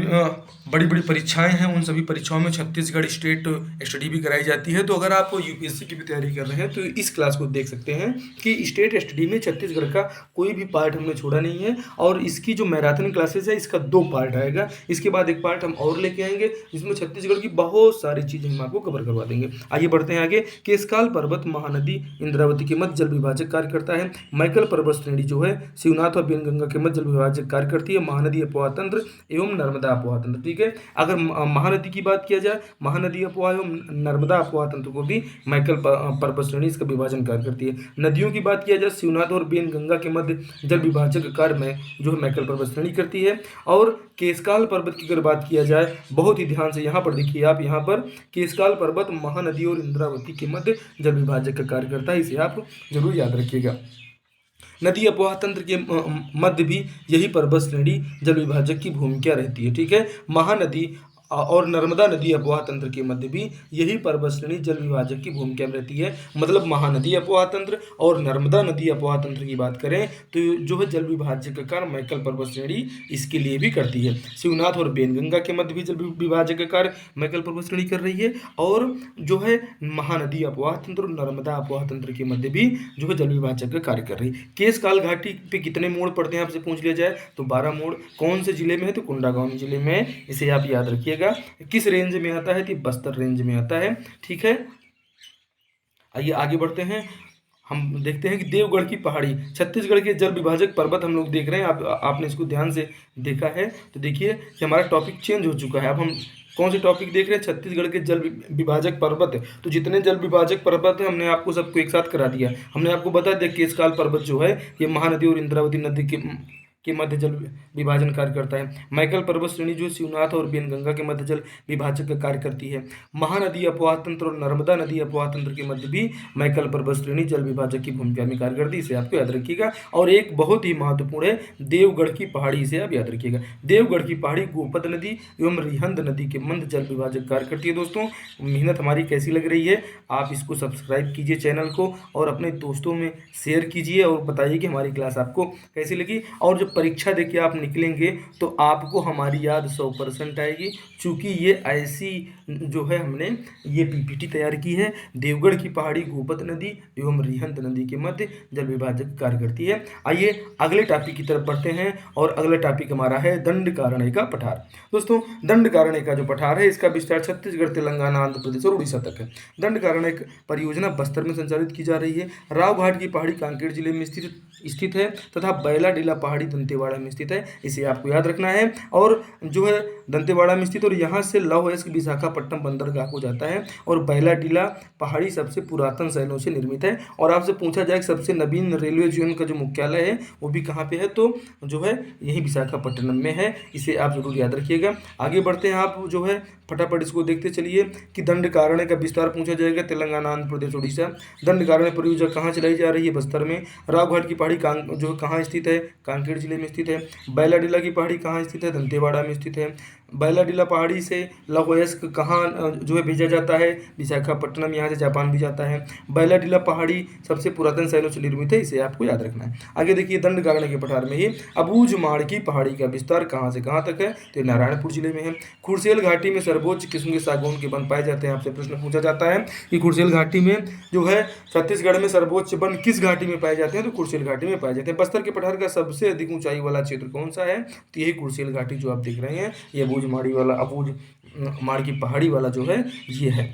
बड़ी बड़ी परीक्षाएं हैं, उन सभी परीक्षाओं में छत्तीसगढ़ स्टेट स्टडी भी कराई जाती है। तो अगर आप यूपीएससी की भी तैयारी कर रहे हैं तो इस क्लास को देख सकते हैं कि स्टेट स्टडी में छत्तीसगढ़ का कोई भी पार्ट हमने छोड़ा नहीं है। और इसकी जो मैराथन क्लासेस है, इसका 2 पार्ट आएगा। इसके बाद एक पार्ट हम और लेके आएंगे जिसमें छत्तीसगढ़ की बहुत सारी चीज़ें हम आपको कवर करवा देंगे। आइए बढ़ते हैं आगे। केशकाल पर्वत महानदी इंद्रावती के मध्य जल विभाजक कार्य करता है। मैकल पर्वत श्रेणी जो है शिवनाथ और बेनगंगा के मध्य जल विभाजक कार्य करती है। महानदी अपोहा तंत्र एवं नर्मदा अपोहा तंत्र। ठीक है, अगर महानदी की बात किया जाए, महानदी अपोहा एवं नर्मदा अपोहा तंत्र को भी मैकल पर्वत श्रेणी इसका विभाजन कार्य करती है। नदियों की बात किया जाए, शिवनाथ और बेनगंगा के मध्य जल विभाजक कार्य में जो है मैकल पर्वत श्रेणी करती है। और केशकाल पर्वत की अगर बात किया जाए, बहुत ही ध्यान से यहाँ पर देखिए आप, यहाँ पर केशकाल पर्वत महानदी और इंद्रावती के मध्य जल विभाजक का कार्य करता है। इसे आप जरूर याद रखिएगा। नदी अपोहा तंत्र के मध्य भी यही पर्वत श्रेणी जल विभाजक की भूमिका रहती है। ठीक है, महानदी और नर्मदा नदी अपोहा तंत्र के मध्य भी यही पर्वत श्रेणी जल विभाजक की भूमिका में रहती है। मतलब महानदी अपोहा तंत्र और नर्मदा नदी अपोहा तंत्र की बात करें तो जो है जल विभाजक का कार्य मैकल पर्वत श्रेणी इसके लिए भी करती है। शिवनाथ और बेनगंगा के मध्य भी जल विभाजक का कार्य मैकल पर्वत श्रेणी कर रही है। और जो है महानदी अपोहा तंत्र और नर्मदा अपोहा तंत्र के मध्य भी जो है जल विभाजक का कार्य कर रही है। केशकाल घाटी पे कितने मोड़ पड़ते हैं आपसे पूछ लिया जाए तो 12 मोड़। कौन से जिले में है? तो कोंडागांव जिले में। इसे आप याद रखिएगा। किस रेंज में आता है? तो बस्तर रेंज में आता है। ठीक है, आइए आगे बढ़ते हैं। हम देखते हैं कि देवगढ़ की पहाड़ी, छत्तीसगढ़ के जल विभाजक पर्वत हम लोग देख रहे हैं। आपने इसको ध्यान से देखा है तो देखिए कि हमारा टॉपिक चेंज हो चुका है। अब हम कौन से टॉपिक देख रहे हैं? छत्तीसगढ़ के जल विभाजक पर्वत। तो जितने जल विभाजक पर्वत हैं हमने आपको सबको एक साथ करा दिया। हमने आपको बता दिया केशकाल पर्वत जो है ये महानदी और इंद्रावती नदी के मध्य जल विभाजन कार्य करता है। मैकल पर्वत श्रेणी जो शिवनाथ और बेनगंगा के मध्य जल विभाजक का कार्य करती है। महानदी अपोहा तंत्र और नर्मदा नदी अपोहा तंत्र के मध्य भी मैकल पर्वत श्रेणी जल विभाजक की भूमिका में कार्य करती है। इसे आपको याद रखिएगा। और एक बहुत ही महत्वपूर्ण है देवगढ़ की पहाड़ी, इसे आप याद रखिएगा। देवगढ़ की पहाड़ी गोपद नदी एवं रिहंद नदी के मध्य जल विभाजक कार्य करती है। दोस्तों मेहनत हमारी कैसी लग रही है? आप इसको सब्सक्राइब कीजिए चैनल को और अपने दोस्तों में शेयर कीजिए और बताइए कि हमारी क्लास आपको कैसी लगी। और जब परीक्षा देके आप निकलेंगे तो आपको हमारी याद 100% आएगी, क्योंकि ये ऐसी जो है हमने ये पीपीटी तैयार की है। देवगढ़ की पहाड़ी गोपद नदी एवं रिहंद नदी के मध्य जल विभाजक कार्य करती है। आइए अगले टॉपिक की तरफ बढ़ते हैं और अगला टॉपिक हमारा है दंडकारण्य का पठार। दोस्तों दंडकारण्य का जो पठार है इसका विस्तार छत्तीसगढ़, तेलंगाना, आंध्र प्रदेश और उड़ीसा तक है। दंडकारण्य परियोजना बस्तर में संचालित की जा रही है। राव घाट की पहाड़ी कांकेर जिले में स्थित है तथा बैलाडीला पहाड़ी दंतेवाड़ा में स्थित है। इसे आपको याद रखना है। और जो है दंतेवाड़ा में स्थित और यहाँ से लौह अयस्क विशाखापट्टनम बंदरगाह को जाता है। और बैलाडीला पहाड़ी सबसे पुरातन शैलों से निर्मित है। और आपसे पूछा जाए कि सबसे नवीन रेलवे जोन का जो मुख्यालय है वो भी कहाँ पे है, तो जो है यही विशाखापट्टनम में है। इसे आप जरूर याद रखिएगा। आगे बढ़ते हैं, आप जो है फटाफट इसको देखते चलिए कि दंडकारण्य का विस्तार पूछा जाएगा तेलंगाना, आंध्र प्रदेश, उड़ीसा। दंडकारण्य परियोजना कहाँ चलाई जा रही है? बस्तर में। रावघाट की पहाड़ी जो कहाँ स्थित है? कांकेर जिले में स्थित है। बैलाडीला की पहाड़ी कहाँ स्थित है? दंतेवाड़ा में स्थित है। बैलाडीला पहाड़ी से लौह कहाँ जो है भेजा जाता है, विशाखापट्टनम, यहाँ से जापान भी जाता है। बैलाडीला पहाड़ी सबसे पुरातन शैलों से निर्मित है, इसे आपको याद रखना है। आगे देखिए, दंडकारण्य के पठार में ही अबूझमाड़ की पहाड़ी का विस्तार कहाँ से कहाँ तक है, तो ये नारायणपुर जिले में है। खुर्सेल घाटी में सर्वोच्च किस्म के सागौन के वन पाए जाते हैं। आपसे प्रश्न पूछा जाता है कि खुर्सेल घाटी में जो है छत्तीसगढ़ में सर्वोच्च वन किस घाटी में पाए जाते हैं, तो खुर्सेल घाटी में पाए जाते हैं। बस्तर के पठार का सबसे अधिक ऊंचाई वाला क्षेत्र कौन सा है, तो यही खुर्सेल घाटी जो आप देख रहे हैं, ये अबूझ माड़ की पहाड़ी वाला जो है ये है।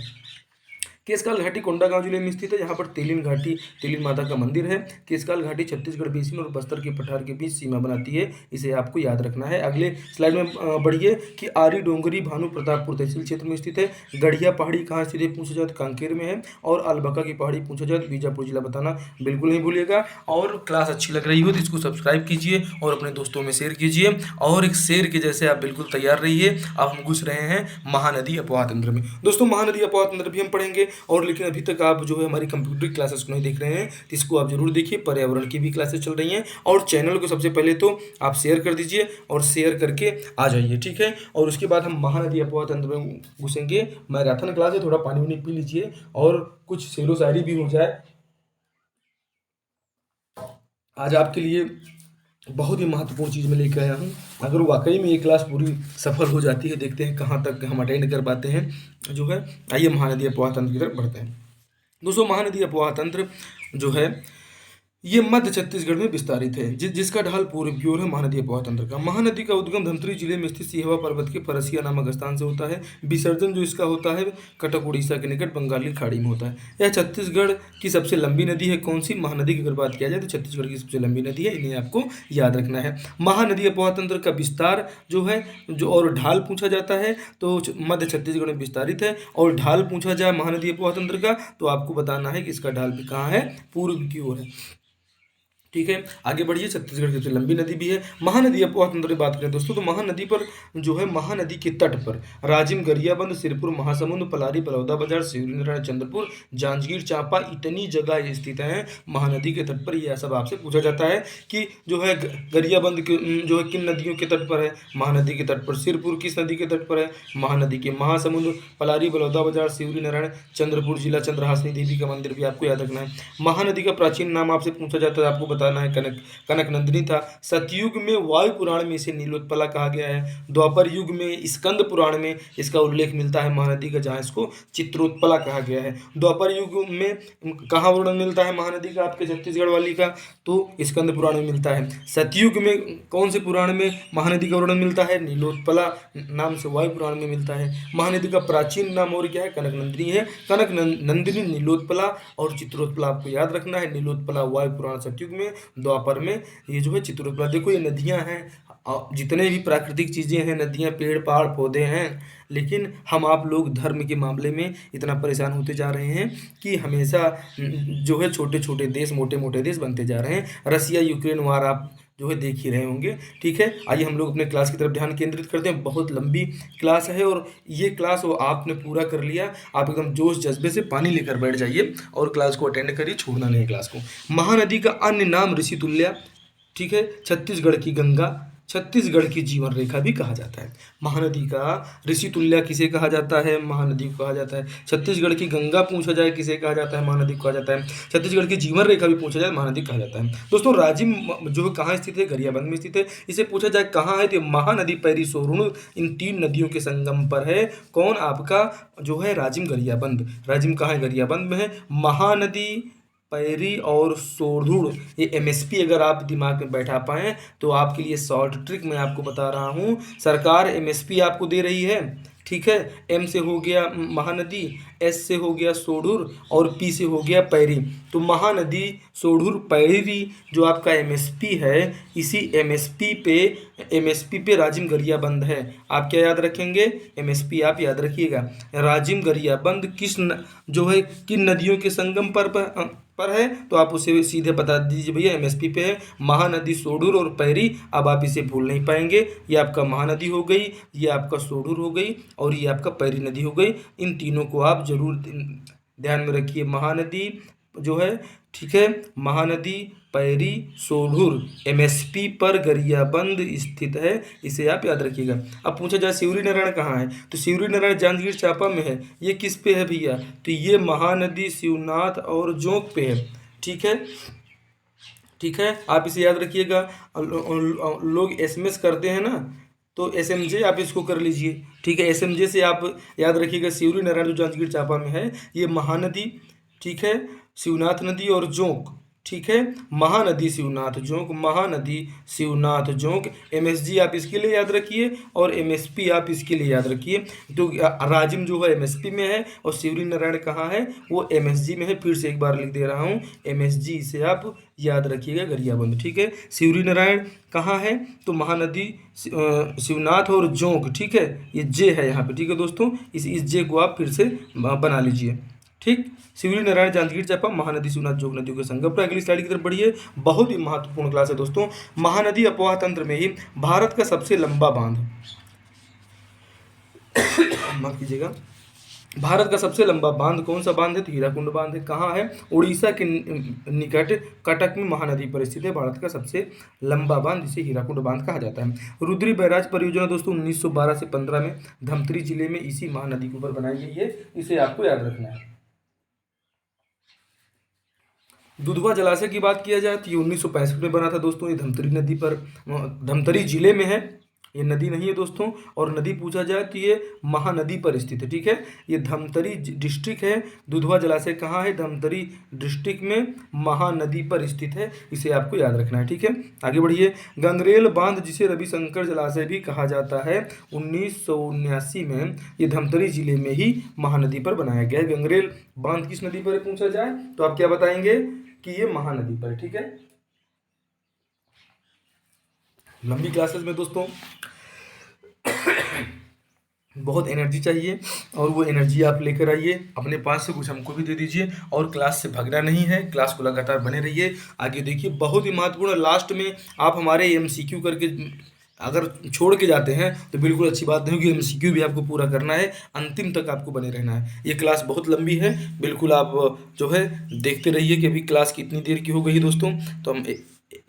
केसकाल घाटी कोंडागांव जिले में स्थित है। यहाँ पर तेलिन घाटी, तेलिन माता का मंदिर है। केसकाल घाटी छत्तीसगढ़ बेसिन और बस्तर के पठार के बीच सीमा बनाती है, इसे आपको याद रखना है। अगले स्लाइड में बढ़िए कि आरी डोंगरी भानु प्रतापपुर तहसील क्षेत्र में स्थित है। गढ़िया पहाड़ी कहाँ स्थित है पूछा जाए तो कांकेर में है। और अलबका की पहाड़ी पूछा जाए तो बीजापुर जिला बताना बिल्कुल नहीं भूलिएगा। और क्लास अच्छी लग रही हो तो इसको सब्सक्राइब कीजिए और अपने दोस्तों में शेयर कीजिए, और एक शेर के जैसे आप बिल्कुल तैयार रहिए। अब हम घुस रहे हैं महानदी अपवाह तंत्र में। दोस्तों, महानदी अपवाह तंत्र भी हम पढ़ेंगे, और लेकिन अभी तक आप जो है हमारी कंप्यूटर क्लासेस को नहीं देख रहे हैं तो इसको आप जरूर देखिए। पर्यावरण की भी क्लासेस चल रही हैं, और चैनल को सबसे पहले तो आप शेयर कर दीजिए और शेयर करके आ जाइए, ठीक है। और उसके बाद हम महानदी अपवाह तंत्र में घुसेंगे। मैराथन क्लास है, थोड़ा पानी वानी पी लीजिए और कुछ शेरो शायरी भी हो जाए। आज आपके लिए बहुत ही महत्वपूर्ण चीज़ मैं लेकर आया हूँ। अगर वाकई में ये क्लास पूरी सफल हो जाती है, देखते हैं कहाँ तक हम अटेंड कर पाते हैं जो है। आइए महानदी अपवाह तंत्र की तरफ बढ़ते हैं। दोस्तों, महानदी अपवाह तंत्र जो है ये मध्य छत्तीसगढ़ में विस्तारित है, जिसका ढाल पूर्व की ओर है। महानदी अपवाह तंत्र का महानदी का उद्गम धमतरी जिले में स्थित सिहवा पर्वत के परसिया नामक स्थान से होता है। विसर्जन जो इसका होता है कटक उड़ीसा के निकट बंगाली खाड़ी में होता है। यह छत्तीसगढ़ की सबसे लंबी नदी है। कौन सी महानदी की अगर बात किया जाए तो छत्तीसगढ़ की सबसे लंबी नदी है, इन्हें आपको याद रखना है। महानदी अपवाह तंत्र का विस्तार जो है जो और ढाल पूछा जाता है तो मध्य छत्तीसगढ़ में विस्तारित है। और ढाल पूछा जाए महानदी अपवाह तंत्र का तो आपको बताना है कि इसका ढाल भी कहाँ है, पूर्व की ओर है, ठीक है। आगे बढ़िए, छत्तीसगढ़ की सबसे लंबी नदी भी है। महानदी अपवाह तंत्र की बात करें दोस्तों तो महानदी पर जो है महानदी के तट पर राजिम, गरियाबंद, सिरपुर, महासमुंद, पलारी, बलौदा बाजार, शिवरीनारायण, चंद्रपुर, जांजगीर चांपा इतनी जगह स्थित है महानदी के तट पर। यह सब आपसे पूछा जाता है कि जो है गरियाबंद जो है किन नदियों के तट पर है, महानदी के तट पर। सिरपुर किस नदी के तट पर है, महानदी के। महासमुंद, पलारी, बलौदा बाजार, शिवरीनारायण, चंद्रपुर जिला चंद्रहासिनी देवी का मंदिर भी आपको याद रखना है। महानदी का प्राचीन नाम आपसे पूछा जाता है, आपको बताना है कनक नंदिनी था। सतयुग में वायु पुराण में इसे नीलोत्पला कहा गया है। द्वापर युग में स्कंद पुराण में इसका उल्लेख मिलता है महानदी का, जहाँ इसको चित्रोत्पला कहा गया है। द्वापर युग में कहाँ वर्णन मिलता है महानदी का आपके छत्तीसगढ़ वाली का, तो स्कंद पुराण में मिलता है। सतयुग में कौन से पुराण में महानदी का वर्णन मिलता है, नीलोत्पला नाम से वायु पुराण में मिलता है। महानदी का प्राचीन नाम और क्या है, कनक नंदिनी है। कनक नंदिनी, नीलोत्पला और चित्रोत्पला आपको याद रखना है। नीलोत्पला वायु पुराण सतयुग में, द्वापर में ये जो है चित्रोत्पला। देखो ये नदियां हैं, जितने भी प्राकृतिक चीज़ें हैं, नदियां, पेड़, पहाड़, पौधे हैं, लेकिन हम आप लोग धर्म के मामले में इतना परेशान होते जा रहे हैं कि हमेशा जो है छोटे छोटे देश, मोटे मोटे देश बनते जा रहे हैं। रसिया यूक्रेन वार आप जो है देख ही रहे होंगे, ठीक है। आइए हम लोग अपने क्लास की तरफ ध्यान केंद्रित करते हैं। बहुत लंबी क्लास है और ये क्लास वो आपने पूरा कर लिया, आप एकदम जोश जज्बे से पानी लेकर बैठ जाइए और क्लास को अटेंड करिए, छोड़ना नहीं क्लास को। महानदी का अन्य नाम ऋषितुल्या, ठीक है। छत्तीसगढ़ की गंगा, छत्तीसगढ़ की जीवन रेखा भी कहा जाता है। महानदी का ऋषितुल्या किसे कहा जाता है, महानदी को कहा जाता है। छत्तीसगढ़ की गंगा पूछा जाए किसे कहा जाता है, महानदी को कहा जाता है। छत्तीसगढ़ की जीवन रेखा भी पूछा जाए महानदी कहा जाता है। दोस्तों, राजिम जो है कहाँ स्थित है, गरियाबंद में स्थित है। इसे पूछा जाए कहाँ है तो महानदी, पैरी, सोरुण, इन तीन नदियों के संगम पर है। कौन आपका जो है राजिम, गरियाबंद। राजिम कहाँ है, गरियाबंद में है। महानदी, पैरी और सोढ़ुड़, ये एमएसपी अगर आप दिमाग में बैठा पाएँ तो आपके लिए शॉर्ट ट्रिक मैं आपको बता रहा हूँ। सरकार एमएसपी आपको दे रही है, ठीक है। एम से हो गया महानदी, एस से हो गया सोढ़ुर और पी से हो गया पैरी। तो महानदी, सोढ़ुर, पैरी जो आपका एमएसपी है, इसी एमएसपी पे राजिम, गरियाबंद है। आप क्या याद रखेंगे, एमएसपी आप याद रखिएगा। राजिम, गरियाबंद जो है किन नदियों के संगम पर है, तो आप उसे सीधे बता दीजिए भैया एमएसपी पे है। महानदी, सोढ़ुर और पैरी, अब आप इसे भूल नहीं पाएंगे। ये आपका महानदी हो गई, ये आपका सोढ़ुर हो गई और ये आपका पैरी नदी हो गई। इन तीनों को आप जरूर ध्यान में रखिए। महानदी, जो है, ठीक है, महानदी पैरी सोढुर एमएसपी पर गरियाबंद स्थित है, इसे आप याद रखिएगा। अब पूछा जाए शिवरी नारायण कहाँ है, तो शिवरी नारायण जांजगीर चांपा में है। ये किस पे है भैया, तो ये महानदी, शिवनाथ और जोंक पे है, ठीक है, ठीक है, आप इसे याद रखिएगा। लोग एसएमएस करते हैं ना, तो एसएमजे आप इसको कर लीजिए, ठीक है, एसएमजे से आप याद रखिएगा। शिवरी नारायण जो जांजगीर चांपा में है, ये महानदी, ठीक है, शिवनाथ नदी और जोंक, ठीक है, महानदी शिवनाथ जोंक, महानदी शिवनाथ जोंक, एमएसजी आप इसके लिए याद रखिए और एमएसपी आप इसके लिए याद रखिए। तो राजिम जो है एमएसपी में है और शिवरी नारायण कहाँ है, वो एमएसजी में है। फिर से एक बार लिख दे रहा हूँ, एमएसजी, इसे आप याद रखिएगा, गरियाबंद, ठीक है। शिवरी नारायण कहाँ है, तो महानदी, शिवनाथ और जोंक, ठीक है, ये जे है यहाँ पे, ठीक है दोस्तों, इस जे को आप फिर से बना लीजिए, ठीक। शिवरी नारायण जांजगीर चांपा महानदी शिवनाथ जोग नदियों के संगम पर। अगली स्लाइड की तरफ बढ़िए, बहुत ही महत्वपूर्ण क्लास है दोस्तों। महानदी अपवाह तंत्र में ही भारत का सबसे लंबा बांध, माफ कीजिएगा, भारत का सबसे लंबा बांध कौन सा बांध है, तो हीराकुंड बांध है। कहाँ है, उड़ीसा के निकट कटक में महानदी पर स्थित है भारत का सबसे लंबा बांध, जिसे हीराकुंड बांध कहा जाता है। रुद्री बैराज परियोजना दोस्तों 1912 से 15 में धमतरी जिले में इसी महानदी के ऊपर बनाई गई है, इसे आपको याद रखना है। दुधवा जलाशय की बात किया जाए तो ये 1965 में बना था दोस्तों। ये धमतरी नदी पर, धमतरी जिले में है, ये नदी नहीं है दोस्तों। और नदी पूछा जाए तो ये महानदी पर स्थित है, ठीक है, ये धमतरी डिस्ट्रिक्ट है। दुधवा जलाशय कहाँ है, धमतरी डिस्ट्रिक्ट में महानदी पर स्थित है, इसे आपको याद रखना है, ठीक है। आगे बढ़िए, गंगरेल बांध जिसे रविशंकर जलाशय भी कहा जाता है, 1979 में ये धमतरी जिले में ही महानदी पर बनाया गया है। गंगरेल बांध किस नदी पर पूछा जाए तो आप क्या बताएंगे कि ये महानदी पर, ठीक है। लंबी क्लासेस में दोस्तों बहुत एनर्जी चाहिए और वो एनर्जी आप लेकर आइए, अपने पास से कुछ हमको भी दे दीजिए और क्लास से भागना नहीं है, क्लास को लगातार बने रहिए। आगे देखिए, बहुत ही महत्वपूर्ण, लास्ट में आप हमारे एमसीक्यू करके अगर छोड़ के जाते हैं तो बिल्कुल अच्छी बात नहीं होगी। एमसीक्यू भी आपको पूरा करना है, अंतिम तक आपको बने रहना है। ये क्लास बहुत लंबी है, बिल्कुल आप जो है देखते रहिए कि अभी क्लास कितनी देर की हो गई है दोस्तों। तो हम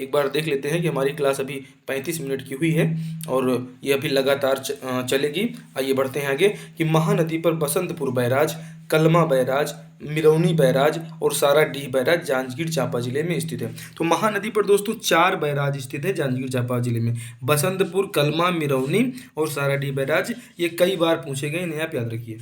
एक बार देख लेते हैं कि हमारी क्लास अभी 35 मिनट की हुई है और ये अभी लगातार चलेगी। आइए बढ़ते हैं आगे कि महानदी पर बसंतपुर बैराज, कलमा बैराज, मिरौनी बैराज और साराडीह बैराज जांजगीर चांपा जिले में स्थित है। तो महानदी पर दोस्तों 4 बैराज स्थित है जांजगीर चांपा जिले में, बसंतपुर, कलमा, मिरौनी और साराडीह बैराज। ये कई बार पूछे गए, इन्हें आप याद रखिए,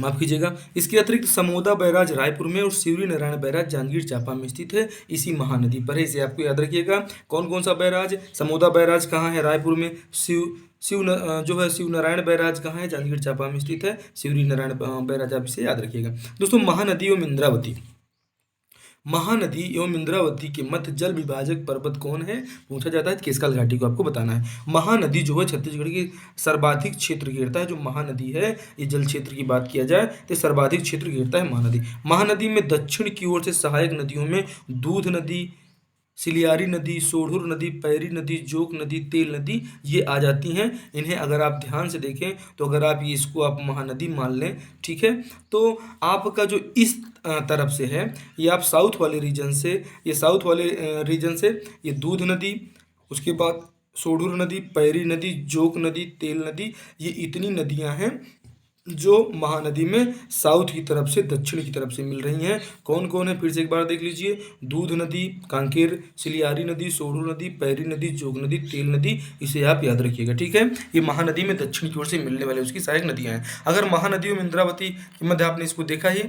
माफ कीजिएगा। इसके अतिरिक्त समोदा बैराज रायपुर में और शिवरी नारायण बैराज जांजगीर चांपा में स्थित है, इसी महानदी पर है, इसे आपको याद रखिएगा। कौन कौन सा बैराज, समोदा बैराज कहाँ है, रायपुर में। जो है शिव नारायण बैराज कहाँ है, जांजगीर चांपा में स्थित है। शिवरी नारायण बैराज आप इसे याद रखिएगा दोस्तों। महानदी एवं इंद्रावती, महानदी एवं इंद्रावती के मध्य जल विभाजक पर्वत कौन है, पूछा जाता है, केसकाल घाटी को आपको बताना है। महानदी जो है छत्तीसगढ़ की सर्वाधिक क्षेत्र घेरता है, जो महानदी है, ये जल क्षेत्र की बात किया जाए तो सर्वाधिक क्षेत्र घेरता है महानदी। महानदी में दक्षिण की ओर से सहायक नदियों में दूध नदी, सिलियारी नदी, सोढुर नदी, पैरी नदी, जोक नदी, तेल नदी, ये आ जाती हैं। इन्हें अगर आप ध्यान से देखें तो अगर आप ये इसको आप महानदी मान लें, ठीक है, तो आपका जो इस तरफ से है, ये आप साउथ वाले रीजन से, ये साउथ वाले रीजन से ये दूध नदी, उसके बाद सोढुर नदी, पैरी नदी, जोक नदी, तेल नदी, ये इतनी नदियां हैं जो महानदी में साउथ की तरफ से, दक्षिण की तरफ से मिल रही हैं। कौन कौन है, फिर से एक बार देख लीजिए, दूध नदी, कांकेर, सिलियारी नदी, सोढुर नदी, पैरी नदी, जोग नदी, तेल नदी, इसे आप याद रखिएगा, ठीक है। ये महानदी में दक्षिण की ओर से मिलने वाले उसकी सहायक नदियां हैं। अगर महानदियों में इंद्रावती के मध्य आपने इसको देखा ही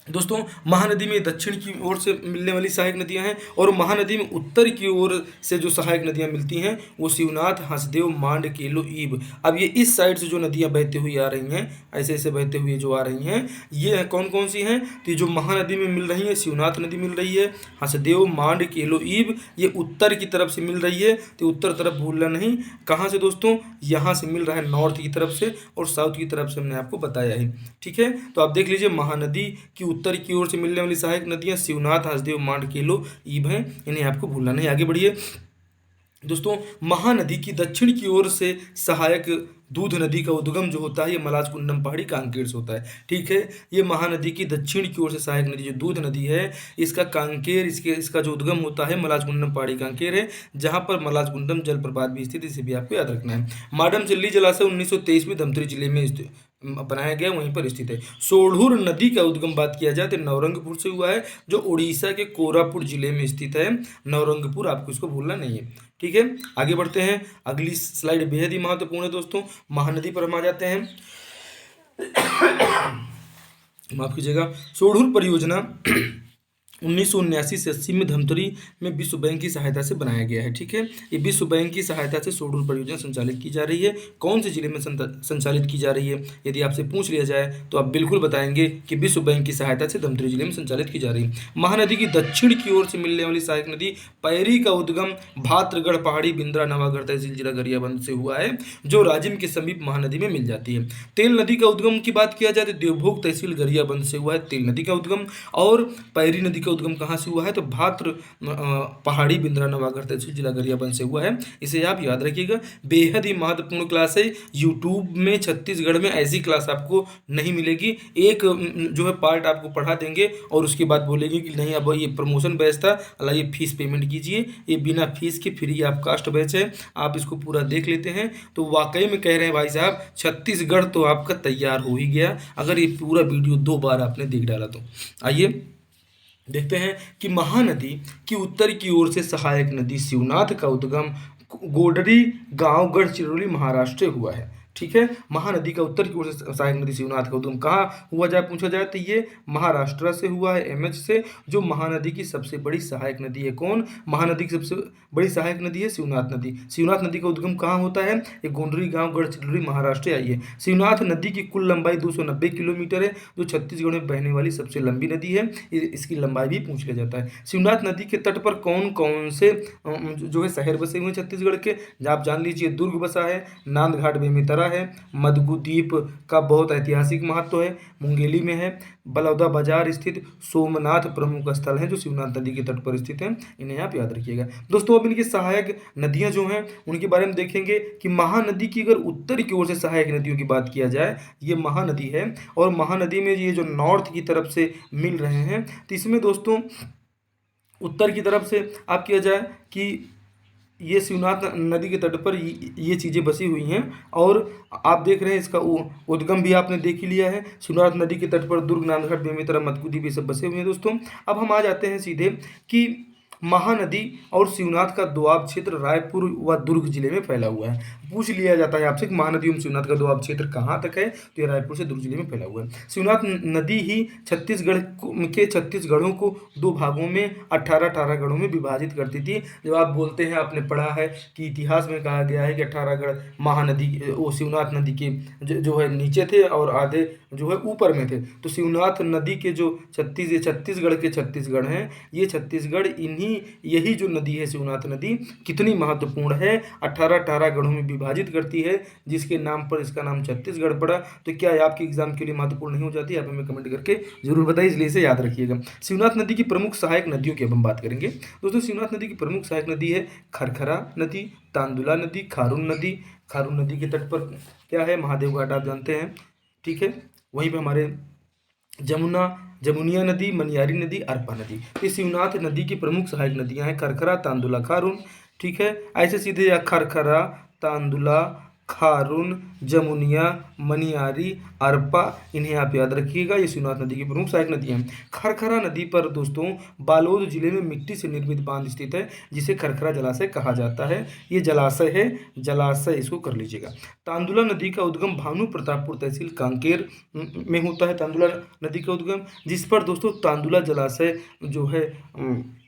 दोस्तों, महानदी में दक्षिण की ओर से मिलने वाली सहायक नदियां हैं और महानदी में उत्तर की ओर से जो सहायक नदियां मिलती हैं वो शिवनाथ, हंसदेव, मांड, केलो, ईब। अब ये इस साइड से जो नदियां बहते हुए आ रही हैं, ऐसे ऐसे बहते हुए जो आ रही हैं, ये कौन कौन सी हैं, तो जो महानदी में मिल रही है, शिवनाथ नदी मिल रही है, हंसदेव, मांड, केलो, ईब, ये उत्तर की तरफ से मिल रही है। तो उत्तर तरफ भूलना नहीं, कहाँ से दोस्तों, यहाँ से मिल रहा है नॉर्थ की तरफ से और साउथ की तरफ से हमने आपको बताया है, ठीक है। तो आप देख लीजिए, महानदी की उत्तर की ओर से मिलने वाली सहायक नदियां शिवनाथ, हंसदेव, मांड, केलो, ईब हैं, इन्हें आपको भूलना नहीं। आगे बढ़िए, दोस्तों, महानदी की दक्षिण की ओर से सहायक दूध नदी का उद्गम जो होता है ये मलाजकुंडम पहाड़ी कांकेर से होता है। ठीक है, ये महानदी की दक्षिण की ओर से सहायक नदी जो दूध नदी है, इसका कांकेर इसका जो उद्गम होता है मलाजकुंडम पहाड़ी कांकेर है, जहाँ पर मलाजकुंडम जलप्रपात भी स्थित है। इसे भी आपको याद रखना है। माडम चिल्ली जलाशय 1923 में धमतरी जिले में बनाया गया, वहीं पर स्थित है। सोढ़ुर नदी का उद्गम बात किया जाए तो नवरंगपुर से हुआ है, जो उड़ीसा के कोरापुट जिले में स्थित है। नवरंगपुर, आपको इसको भूलना नहीं है। ठीक है, आगे बढ़ते हैं। अगली स्लाइड बेहद ही महत्वपूर्ण है दोस्तों। महानदी पर हम आ जाते हैं। माफ कीजिएगा। सोढ़ुर परियोजना 1979 से 80 में धमतरी में विश्व बैंक की सहायता से बनाया गया है। ठीक है, ये विश्व बैंक की सहायता से सोढ़ुर परियोजना संचालित की जा रही है। कौन से जिले में संचालित की जा रही है, यदि आपसे पूछ लिया जाए तो आप बिल्कुल बताएंगे कि विश्व बैंक की सहायता से धमतरी जिले में संचालित की जा रही है। महानदी की दक्षिण की ओर से मिलने वाली सहायक नदी पैरी का उद्गम भाद्रगढ़ पहाड़ी बिंद्रा नवागढ़ तहसील जिला गरियाबंद से हुआ है, जो राजिम के समीप महानदी में मिल जाती है। तेल नदी का उद्गम की बात किया जाए तो देवभोग तहसील गरियाबंद से हुआ है तेल नदी का उद्गम। और पैरी नदी उद्गम कहाँ से हुआ है तो भाद्र पहाड़ी बिंद्रा नवागढ़ तहसील जिला गरियाबंद से हुआ है। इसे आप याद रखिएगा। बेहद ही महत्वपूर्ण क्लास है। यूट्यूब में छत्तीसगढ़ में ऐसी क्लास आपको नहीं मिलेगी। एक जो है पार्ट आपको पढ़ा देंगे और उसके बाद बोलेंगे कि नहीं अब ये प्रमोशन बैच था, अल्लाह ये फीस पेमेंट कीजिए। ये बिना फीस के फ्री आप कास्ट बैच है, आप इसको पूरा देख लेते हैं तो वाकई में कह रहे हैं भाई साहब, छत्तीसगढ़ तो आपका तैयार हो ही गया अगर ये पूरा वीडियो 2 बार आपने देख डाला तो। आइए देखते हैं कि महानदी की उत्तर की ओर से सहायक नदी शिवनाथ का उद्गम गोडरी गांव गढ़चिरौली महाराष्ट्र से हुआ है। ठीक है, महानदी का उत्तर की ओर से सहायक नदी शिवनाथ का उद्गम कहाँ हुआ जाए पूछा जाए तो ये महाराष्ट्र से हुआ है, एमएच से। जो महानदी की सबसे बड़ी सहायक नदी है, कौन महानदी की सबसे बड़ी सहायक नदी है शिवनाथ नदी। शिवनाथ नदी का उद्गम कहाँ होता है, ये गोंडरी गांव गढ़चिरौली महाराष्ट्र आई है। शिवनाथ नदी की कुल लंबाई 290 किलोमीटर है, जो छत्तीसगढ़ में बहने वाली सबसे लंबी नदी है। इसकी लंबाई भी पूछ लिया जाता है। शिवनाथ नदी के तट पर कौन कौन से जो है शहर बसे हुए हैं छत्तीसगढ़ के, आप जान लीजिए। दुर्ग बसा है, नांदघाट बेमेतरा है, मदगू द्वीप का बहुत ऐतिहासिक महत्व है, मुंगेली में है, बलौदा बाजार स्थित सोमनाथ प्रमुख स्थल है जो शिवनाथ नदी के तट पर स्थित है। इन्हें आप याद रखिएगा दोस्तों। अब इनकी सहायक नदियां जो हैं उनके बारे में देखेंगे कि महानदी की अगर उत्तर की ओर से सहायक नदियों की बात किया जाए, ये महानदी है। और महानदी में ये जो नॉर्थ की तरफ से मिल रहे हैं, तो इसमें दोस्तों उत्तर की तरफ से आप किया जाए कि ये शिवनाथ नदी के तट पर ये चीज़ें बसी हुई हैं। और आप देख रहे हैं इसका उद्गम भी आपने देख ही लिया है। शिवनाथ नदी के तट पर दुर्ग, नांदघाट, बेमेतरा, मदगू द्वीप ये सब बसे हुए हैं दोस्तों। अब हम आ जाते हैं सीधे कि महानदी और शिवनाथ का दोआब क्षेत्र रायपुर व दुर्ग जिले में फैला हुआ है। पूछ लिया जाता है आपसे कि महानदी एवं शिवनाथ का दोआब क्षेत्र कहाँ तक है, तो ये रायपुर से दुर्ग जिले में फैला हुआ है। शिवनाथ नदी ही छत्तीसगढ़ों को 2 भागों में 18 गढ़ों में विभाजित करती थी। जब आप बोलते हैं, आपने पढ़ा है कि इतिहास में कहा गया है कि 18 गढ़ महानदी वो शिवनाथ नदी के जो है नीचे थे और आधे जो है ऊपर में थे। तो शिवनाथ नदी के जो छत्तीसगढ़ के छत्तीसगढ़ हैं, ये छत्तीसगढ़ यही जो नदी है शिवनाथ नदी कितनी महत्वपूर्ण है, 18 गढ़ों में विभाजित करती है, जिसके नाम पर इसका नाम छत्तीसगढ़ पड़ा। तो क्या आपके एग्जाम के लिए महत्वपूर्ण नहीं हो जाती, आप हमें कमेंट करके जरूर बताइए, इसलिए इसे याद रखिएगा। शिवनाथ नदी की प्रमुख सहायक नदियों की अब हम बात करेंगे दोस्तों। शिवनाथ नदी की प्रमुख सहायक नदी है खरखरा नदी, तांदुला नदी, खारून नदी। खारून नदी के तट पर क्या है, महादेव घाट आप जानते हैं। ठीक है, वहीं पर हमारे जमुनिया नदी, मनियारी नदी, अरपा नदी। ये शिवनाथ नदी की प्रमुख सहायक नदियां हैं, खरखरा, तांदुला, खारून। ठीक है, ऐसे सीधे या खरखरा, तांदुला, खारून, जमुनिया, मनियारी, अरपा, इन्हें आप याद रखिएगा। ये शिवनाथ नदी की प्रमुख सहायक नदियां हैं। खरखरा नदी पर दोस्तों बालोद जिले में मिट्टी से निर्मित बांध स्थित है, जिसे खरखरा जलाशय कहा जाता है। ये जलाशय है, जलाशय इसको कर लीजिएगा। तांदुला नदी का उद्गम भानु प्रतापपुर तहसील कांकेर में होता है। तांदुला नदी का उद्गम, जिस पर दोस्तों तांदुला जलाशय जो है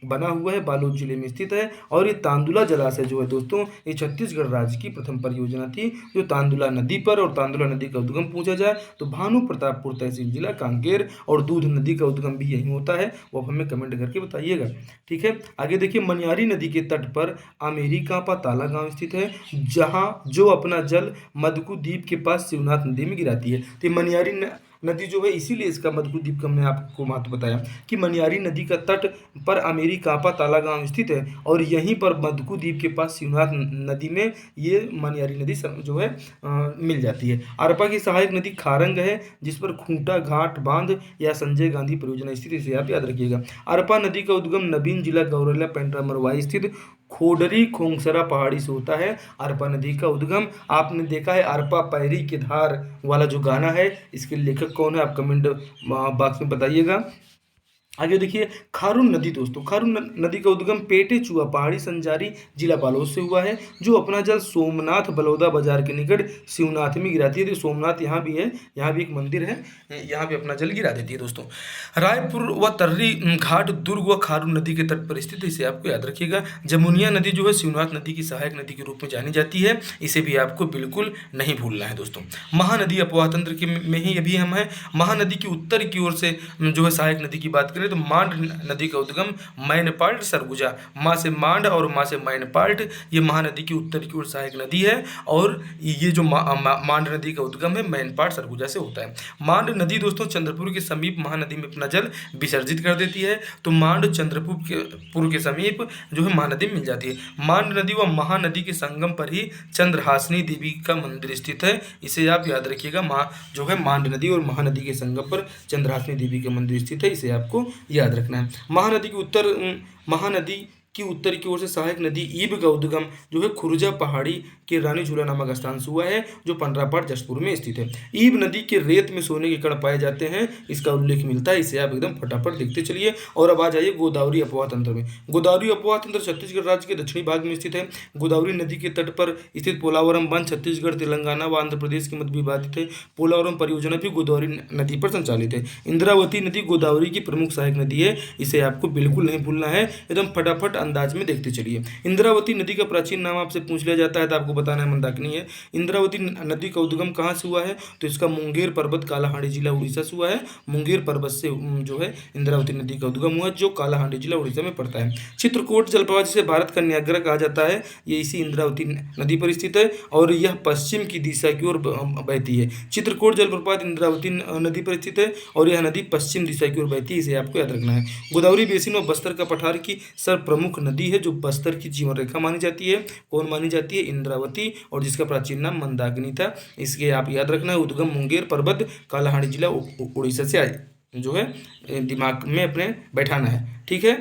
बना हुआ है, बालोद जिले में स्थित है। और ये तांदुला जलाशय जो है दोस्तों, ये छत्तीसगढ़ राज्य की प्रथम परियोजना थी जो तांदुला नदी पर। और तांदुला नदी का उद्गम पूछा जाए तो भानु प्रतापपुर तहसील जिला कांकेर। और दूध नदी का उद्गम भी यहीं होता है, वो आप हमें कमेंट करके बताइएगा। ठीक है, आगे देखिए। मनियारी नदी के तट पर अमेरिका ताला गांव स्थित है, जहां जो अपना जल मदकू द्वीप के पास शिवनाथ नदी में गिराती है। तो मनियारी नदी जो है, इसीलिए इसका मधुपुर द्वीप का हमने आपको महत्व बताया कि मनियारी नदी का तट पर अमेरिकापा ताला गांव स्थित है और यहीं पर मधुपुर द्वीप के पास शिवनाथ नदी में ये मनियारी नदी जो है मिल जाती है। अरपा की सहायक नदी खारंग है जिस पर खूंटा घाट बांध या संजय गांधी परियोजना स्थित है, इसे आप याद रखिएगा। अरपा नदी का उद्गम नबीन जिला गौरेला पेंड्रा मरवाई स्थित खोडरी खोंगसरा पहाड़ी से होता है। अरपा नदी का उद्गम आपने देखा है, अरपा पैरी की धार वाला जो गाना है, इसके लेखक कौन है आप कमेंट बॉक्स में बताइएगा। आगे देखिए खारून नदी दोस्तों, खारून नदी का उद्गम पेटे चुआ पहाड़ी संजारी जिला बालोद से हुआ है, जो अपना जल सोमनाथ बलौदा बाजार के निकट शिवनाथ में गिराती है। तो सोमनाथ यहाँ भी है, यहाँ भी एक मंदिर है, यहाँ भी अपना जल गिरा देती है दोस्तों। रायपुर व तर्री घाट दुर्ग व खारून नदी के तट पर स्थित है, इसे आपको याद रखिएगा। जमुनिया नदी जो है शिवनाथ नदी की सहायक नदी के रूप में जानी जाती है, इसे भी आपको बिल्कुल नहीं भूलना है दोस्तों। महानदी अपवाह तंत्र के में ही अभी हम हैं। महानदी की उत्तर की ओर से जो है सहायक नदी की बात करें तो मांड नदी का उद्गम मैनपाट सरगुजा, माँ से मांड और माँ से मैनपाट, ये महानदी की उत्तर की ओर सहायक नदी है और ये जो मांड नदी का उद्गम है मैनपाट सरगुजा से होता है। मांड नदी दोस्तों चंद्रपुर के समीप महानदी में अपना जल विसर्जित कर देती है, तो मांड चंद्रपुर के समीप जो है महानदी मिल जाती है। मांड नदी व महानदी के संगम पर ही चंद्रहासिनी देवी का मंदिर स्थित है, इसे आप याद रखिएगा। जो है मांड नदी और महानदी के संगम पर चंद्रहासिनी देवी का मंदिर स्थित है, इसे आपको याद रखना है। महानदी की उत्तर की ओर से सहायक नदी ईब का उद्गम जो है खुर्जा पहाड़ी के रानी झूला नामक स्थान से हुआ है, जो पंडरापाट जशपुर में स्थित है। ईब नदी के रेत में सोने के कण पाए जाते हैं, इसका उल्लेख मिलता है, इसे आप एकदम फटाफट देखते चलिए। और अब आ जाइए गोदावरी अपवाह तंत्र में। गोदावरी अपवाह तंत्र छत्तीसगढ़ राज्य के दक्षिणी भाग में स्थित है। गोदावरी नदी के तट पर स्थित पोलावरम बांध छत्तीसगढ़, तेलंगाना व आंध्र प्रदेश के मध्य विभाजित है। पोलावरम परियोजना भी गोदावरी नदी पर संचालित है। इंद्रावती नदी गोदावरी की प्रमुख सहायक नदी है, इसे आपको बिल्कुल नहीं भूलना है, एकदम फटाफट अंदाज में देखते चलिए। इंद्रावती नदी का प्राचीन नाम आपसे पूछ लिया जाता है तो आपको बताना है मंदाकिनी है। इंद्रावती नदी का उद्गम कहाँ से हुआ है, तो इसका मुंगेर पर्वत कालाहांडी जिला उड़ीसा से हुआ है। मुंगेर पर्वत से जो है इंद्रावती नदी का उद्गम हुआ, जो कालाहांडी जिला उड़ीसा में पड़ता है। चित्रकूट जलप्रपात जिसे भारत का न्यायग्रा कहा जाता है, ये इसी इंद्रावती नदी पर स्थित है और यह पश्चिम की दिशा की ओर बहती है। चित्रकूट जलप्रपात इंद्रावती नदी पर स्थित है और यह नदी पश्चिम दिशा की ओर बहती है, इसे आपको याद रखना है। गोदावरी बेसिन व बस्तर का पठार की सर्वप्रमुख नदी है, जो बस्तर की जीवन रेखा मानी जाती है। कौन मानी जाती है, इंद्रावती, और जिसका प्राचीन नाम मंदाकिनी था, इसके आप याद रखना है। उद्गम मुंगेर पर्वत कालाहांडी जिला उड़ीसा से जो है दिमाग में अपने बैठाना है, ठीक है।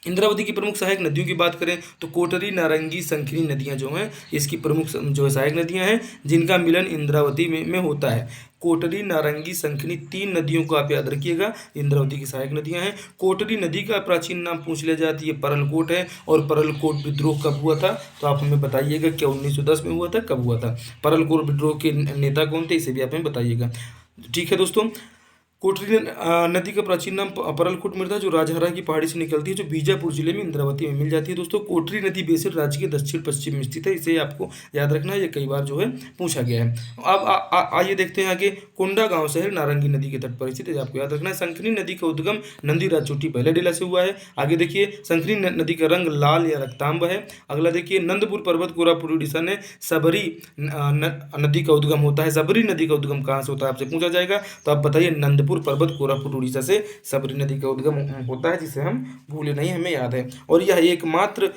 इंद्रावती की प्रमुख सहायक नदियों की बात करें तो कोटरी नारंगी संखनी नदियां जो हैं, इसकी प्रमुख जो है सहायक नदियां हैं जिनका मिलन इंद्रावती में होता है। कोटरी नारंगी संखनी 3 नदियों को आप याद रखिएगा, इंद्रावती की सहायक नदियां हैं। कोटरी नदी का प्राचीन नाम पूछ लिया जाती है, परलकोट है, और परलकोट विद्रोह कब हुआ था, तो आप हमें बताइएगा, क्या 1910 में हुआ था, कब हुआ था। परलकोट विद्रोह के नेता कौन थे, इसे भी आप हमें बताइएगा, ठीक है दोस्तों। कोटरी नदी का प्राचीन नाम परलकोट मृदा, जो राजहरा की पहाड़ी से निकलती है, जो बीजापुर जिले में इंद्रावती में मिल जाती है दोस्तों। कोटरी नदी बेसिन राज्य के दक्षिण पश्चिम में स्थित है, इसे आपको याद रखना है, ये कई बार जो है पूछा गया है। अब आइए देखते हैं आगे। कोंडा गांव शहर नारंगी नदी के तट पर स्थित है, आपको याद रखना है। संखनी नदी का उद्गम नंदीराज चोटी पहले डेला से हुआ है। आगे देखिए, संखनी नदी का रंग लाल या रक्तांब है। अगला देखिए, नंदपुर पर्वत कोरापुट उड़ीसा ने सबरी नदी का उद्गम होता है। सबरी नदी का उद्गम कहाँ से होता है आपसे पूछा जाएगा, तो आप बताइए। नंदपुर पर्वत कोरापुट उड़ीसा से सबरी नदी का उद्गम होता है, जिसे हम भूले नहीं, हमें याद है। और यह एकमात्र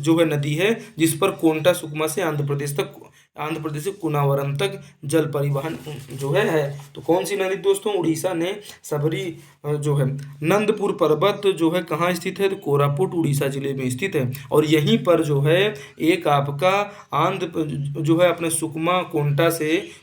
जो है नदी है जिस पर कोंटा सुकमा से आंध्र प्रदेश से कुनावरम तक जल परिवहन जो है। तो कौन सी नदी दोस्तों, उड़ीसा ने सबरी जो है। नंदपुर पर्वत जो है कहाँ स्थित है, तो कोरापुट उड़ीसा जिले में स्थित है। और यहीं पर जो है एक आपका आंध्र जो है अपने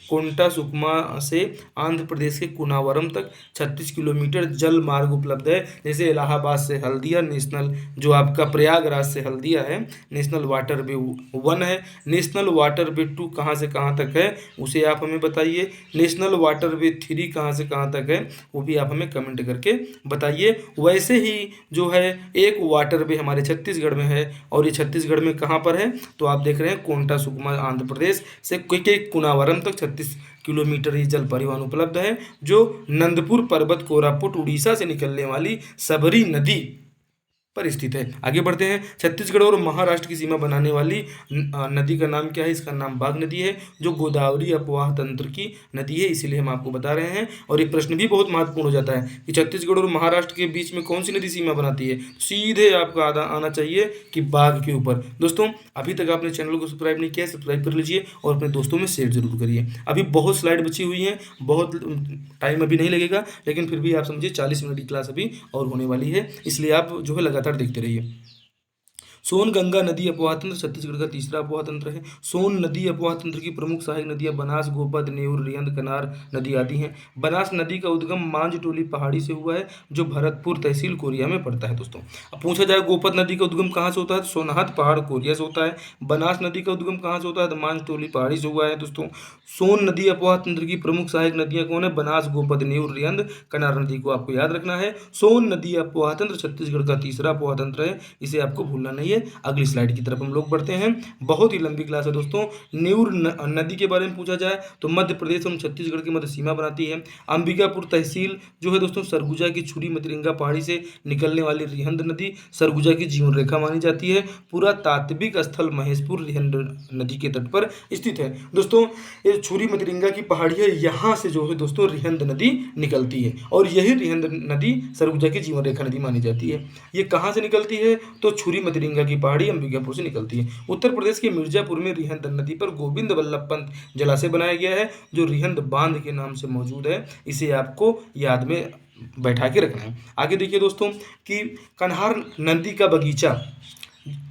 कोंटा सुकमा से आंध्र प्रदेश के कुनावरम तक 36 किलोमीटर जल मार्ग उपलब्ध है। जैसे इलाहाबाद से हल्दिया नेशनल, जो आपका प्रयागराज से हल्दिया है, नेशनल वाटर वे 1 है। नेशनल वाटर वे 2 कहाँ से कहाँ तक है, उसे आप हमें बताइए। नेशनल वाटर वे 3 कहाँ से कहाँ तक है, वो भी आप हमें कमेंट करके बताइए। वैसे ही जो है एक वाटर वे हमारे छत्तीसगढ़ में है, और ये छत्तीसगढ़ में कहाँ पर है, तो आप देख रहे हैं कोंटा सुकमा आंध्र प्रदेश से कुनावरम तक 36 किलोमीटर ही जल परिवहन उपलब्ध है, जो नंदपुर पर्वत कोरापुट उड़ीसा से निकलने वाली सबरी नदी पर स्थित है। आगे बढ़ते हैं। छत्तीसगढ़ और महाराष्ट्र की सीमा बनाने वाली नदी का नाम क्या है? इसका नाम बाघ नदी है, जो गोदावरी अपवाह तंत्र की नदी है, इसीलिए हम आपको बता रहे हैं। और ये प्रश्न भी बहुत महत्वपूर्ण हो जाता है कि छत्तीसगढ़ और महाराष्ट्र के बीच में कौन सी नदी सीमा बनाती है? सीधे आपका आना चाहिए कि बाघ के ऊपर। दोस्तों, अभी तक आपने चैनल को सब्सक्राइब नहीं किया, सब्सक्राइब कर लीजिए और अपने दोस्तों में शेयर जरूर करिए। अभी बहुत स्लाइड बची हुई हैं, बहुत टाइम अभी नहीं लगेगा, लेकिन फिर भी आप समझिए 40 मिनट की क्लास अभी और होने वाली है, इसलिए आप जो है लगातार देखते रहिए। सोन गंगा नदी अपवाह तंत्र छत्तीसगढ़ का तीसरा अपवाह तंत्र है। सोन नदी अपवाह तंत्र की प्रमुख सहायक नदियां बनास, गोपद, नेऊर, रिहंद, कनार नदी आदि हैं। बनास नदी का उद्गम मांझटोली पहाड़ी से हुआ है, जो भरतपुर तहसील कोरिया में पड़ता है। दोस्तों, अब पूछा जाए गोपद नदी का उद्गम कहाँ से होता है? सोनहत पहाड़ कोरिया से होता है। बनास नदी का उद्गम कहाँ से होता है? तो मांझटोली पहाड़ी से हुआ है। दोस्तों, सोन नदी अपवाह तंत्र की प्रमुख सहायक नदियां कौन है? बनास, गोपद, नेऊर, रिहंद, कनार नदी को आपको याद रखना है। सोन नदी अपवाह तंत्र छत्तीसगढ़ का तीसरा अपवाह तंत्र है, इसे आपको भूलना नहीं है। अगली स्लाइड की तरफ हम लोग बढ़ते हैं। बहुत ही लंबी क्लास है दोस्तों। नेऊर नदी के बारे में पूछा जाए तो मध्य प्रदेश और छत्तीसगढ़ की मध्य सीमा बनाती है। अंबिकापुर तहसील जो है दोस्तों, सरगुजा की छुरी मतिरिंगा पहाड़ी से निकलने वाली रिहंद नदी सरगुजा की जीवन रेखा मानी जाती है। पूरा तात्विक स्थल महेशपुर रिहंद नदी के तट पर स्थित है। दोस्तों, ये छुरी मतिरिंगा की पहाड़ी है, यहाँ से जो है दोस्तों रिहंद नदी निकलती है, और यही रिहंद नदी सरगुजा की जीवन रेखा नदी मानी जाती है। ये कहाँ से निकलती है? तो छुरी मतिरिंगा की पहाड़ी अंबिकापुर से निकलती है। उत्तर प्रदेश के मिर्जापुर में रिहंद नदी पर गोविंद वल्लभ पंत जलाशय बनाया गया है, जो रिहंद बांध के नाम से मौजूद है। इसे आपको याद में बैठा के रखना है। आगे देखिए दोस्तों कि कन्हार नदी का बगीचा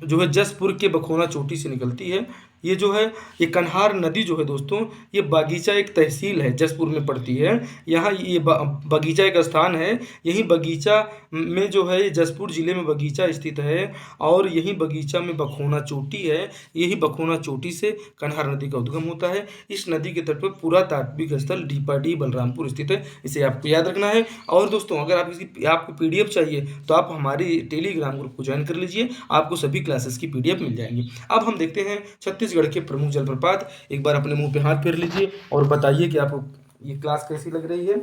जो है जसपुर के बखोना चोटी से निकलती है। ये जो है, ये कन्हार नदी जो है दोस्तों, ये बागीचा एक तहसील है, जसपुर में पड़ती है। यहाँ ये बगीचा एक स्थान है। यही बगीचा में जो है, जसपुर जिले में बगीचा स्थित है, और यही बगीचा में बखोना चोटी है। यही बखोना चोटी से कन्हार नदी का उद्गम होता है। इस नदी के तट पर पुरातात्विक स्थल डीपाडी बलरामपुर स्थित है, इसे आपको याद रखना है। और दोस्तों, अगर आपको PDF चाहिए तो आप हमारे टेलीग्राम ग्रुप को ज्वाइन कर लीजिए, आपको सभी क्लासेस की PDF मिल जाएंगी। अब हम देखते हैं छत्तीसगढ़ के प्रमुख जलप्रपात। एक बार अपने मुंह पे हाथ फेर लीजिए और बताइए कि आपको ये क्लास कैसी लग रही है।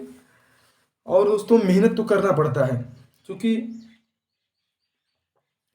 और दोस्तों, मेहनत तो करना पड़ता है, क्योंकि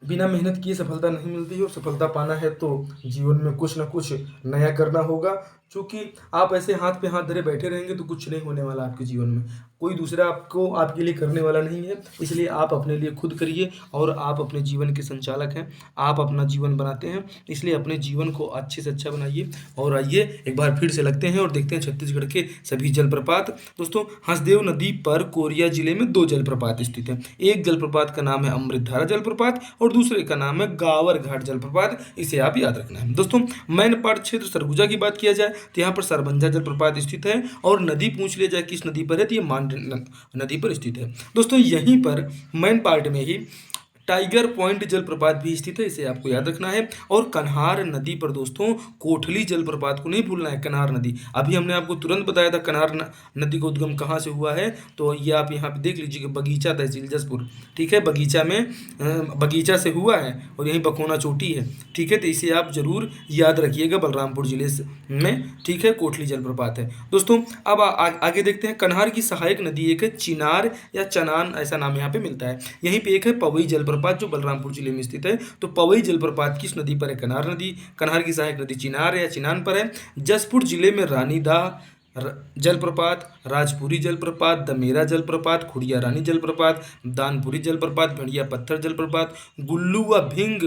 बिना मेहनत किए सफलता नहीं मिलती है, और सफलता पाना है तो जीवन में कुछ ना कुछ नया करना होगा। क्योंकि आप ऐसे हाथ पे हाथ धरे बैठे रहेंगे तो कुछ नहीं होने वाला आपके जीवन में, कोई दूसरा आपके लिए करने वाला नहीं है। इसलिए आप अपने लिए खुद करिए, और आप अपने जीवन के संचालक हैं, आप अपना जीवन बनाते हैं, इसलिए अपने जीवन को अच्छे से अच्छा बनाइए। और आइए एक बार फिर से लगते हैं और देखते हैं छत्तीसगढ़ के सभी जलप्रपात। दोस्तों, हंसदेव नदी पर कोरिया जिले में 2 जलप्रपात स्थित हैं। एक जलप्रपात का नाम है अमृतधारा जलप्रपात, और दूसरे का नाम है गावर घाट जलप्रपात, इसे आप याद रखना है। दोस्तों, मैनपाट क्षेत्र सरगुजा की बात किया जाए तो यहाँ पर सरबंजा जलप्रपात स्थित है, और नदी पूछ लिया जाए किस नदी पर है तो ये मांड नदी पर स्थित है। दोस्तों, यहीं पर मैनपाट में ही टाइगर पॉइंट जलप्रपात भी स्थित है, इसे आपको याद रखना है। और कन्हार नदी पर दोस्तों कोठली जलप्रपात को नहीं भूलना है। कन्हार नदी, अभी हमने आपको तुरंत बताया था कन्हार नदी का उद्गम कहाँ से हुआ है, तो ये आप यहाँ पे देख लीजिए, बगीचा तहसील जसपुर, ठीक है, बगीचा में बगीचा से हुआ है, और यहीं बखोना चोटी है, ठीक है। तो इसे आप जरूर याद रखिएगा, बलरामपुर जिले में, ठीक है, कोठली जलप्रपात है। दोस्तों, अब आगे देखते हैं। कन्हार की सहायक नदी एक है चिनार या चनान, ऐसा नाम यहाँ पे मिलता है। यहीं पे एक है पवई जलप्रपात, जो बलरामपुर जिले में स्थित है। तो पवई जलप्रपात किस नदी पर है? कन्हार नदी। कन्हार की सहायक नदी चिनार या चिनान पर है। जसपुर जिले में रानीदाह जलप्रपात, राजपुरी जलप्रपात, दमेरा जलप्रपात, खुड़िया रानी जलप्रपात, दानपुरी जलप्रपात, भेड़िया पत्थर जलप्रपात, गुल्लू व भिंग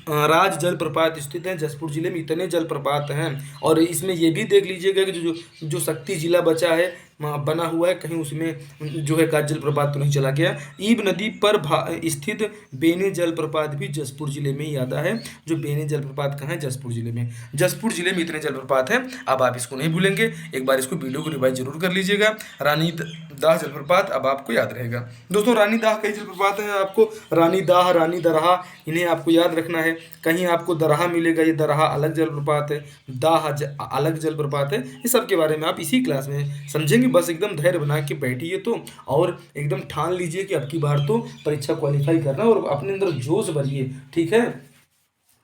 राज जलप्रपात स्थित हैं। जसपुर जिले में इतने जलप्रपात हैं, और इसमें ये भी देख लीजिएगा कि जो शक्ति जिला बचा है, बना हुआ है, कहीं उसमें जो है का जलप्रपात तो नहीं चला गया। ईब नदी पर स्थित बेने जलप्रपात भी जसपुर जिले में ही आता है। जो बेने जलप्रपात कहाँ है? जसपुर जिले में। जसपुर जिले में इतने जलप्रपात हैं, अब आप इसको नहीं भूलेंगे, एक बार इसको वीडियो को रिवाइज जरूर कर लीजिएगा। रानीदाह जलप्रपात अब आपको याद रहेगा। दोस्तों, रानीदाह कई जलप्रपात हैं, आपको रानीदाह, रानी दरहा, इन्हें आपको याद रखना है। कहीं आपको दरहा मिलेगा, ये दरहा अलग जलप्रपात है, दाह अलग जलप्रपात है। इस सब के बारे में आप इसी क्लास में समझेंगे। बस एकदम धैर्य बना के बैठिए तो, और एकदम ठान लीजिए कि अब की बार तो परीक्षा क्वालिफाई करना, और अपने अंदर जोश भरिए, ठीक है।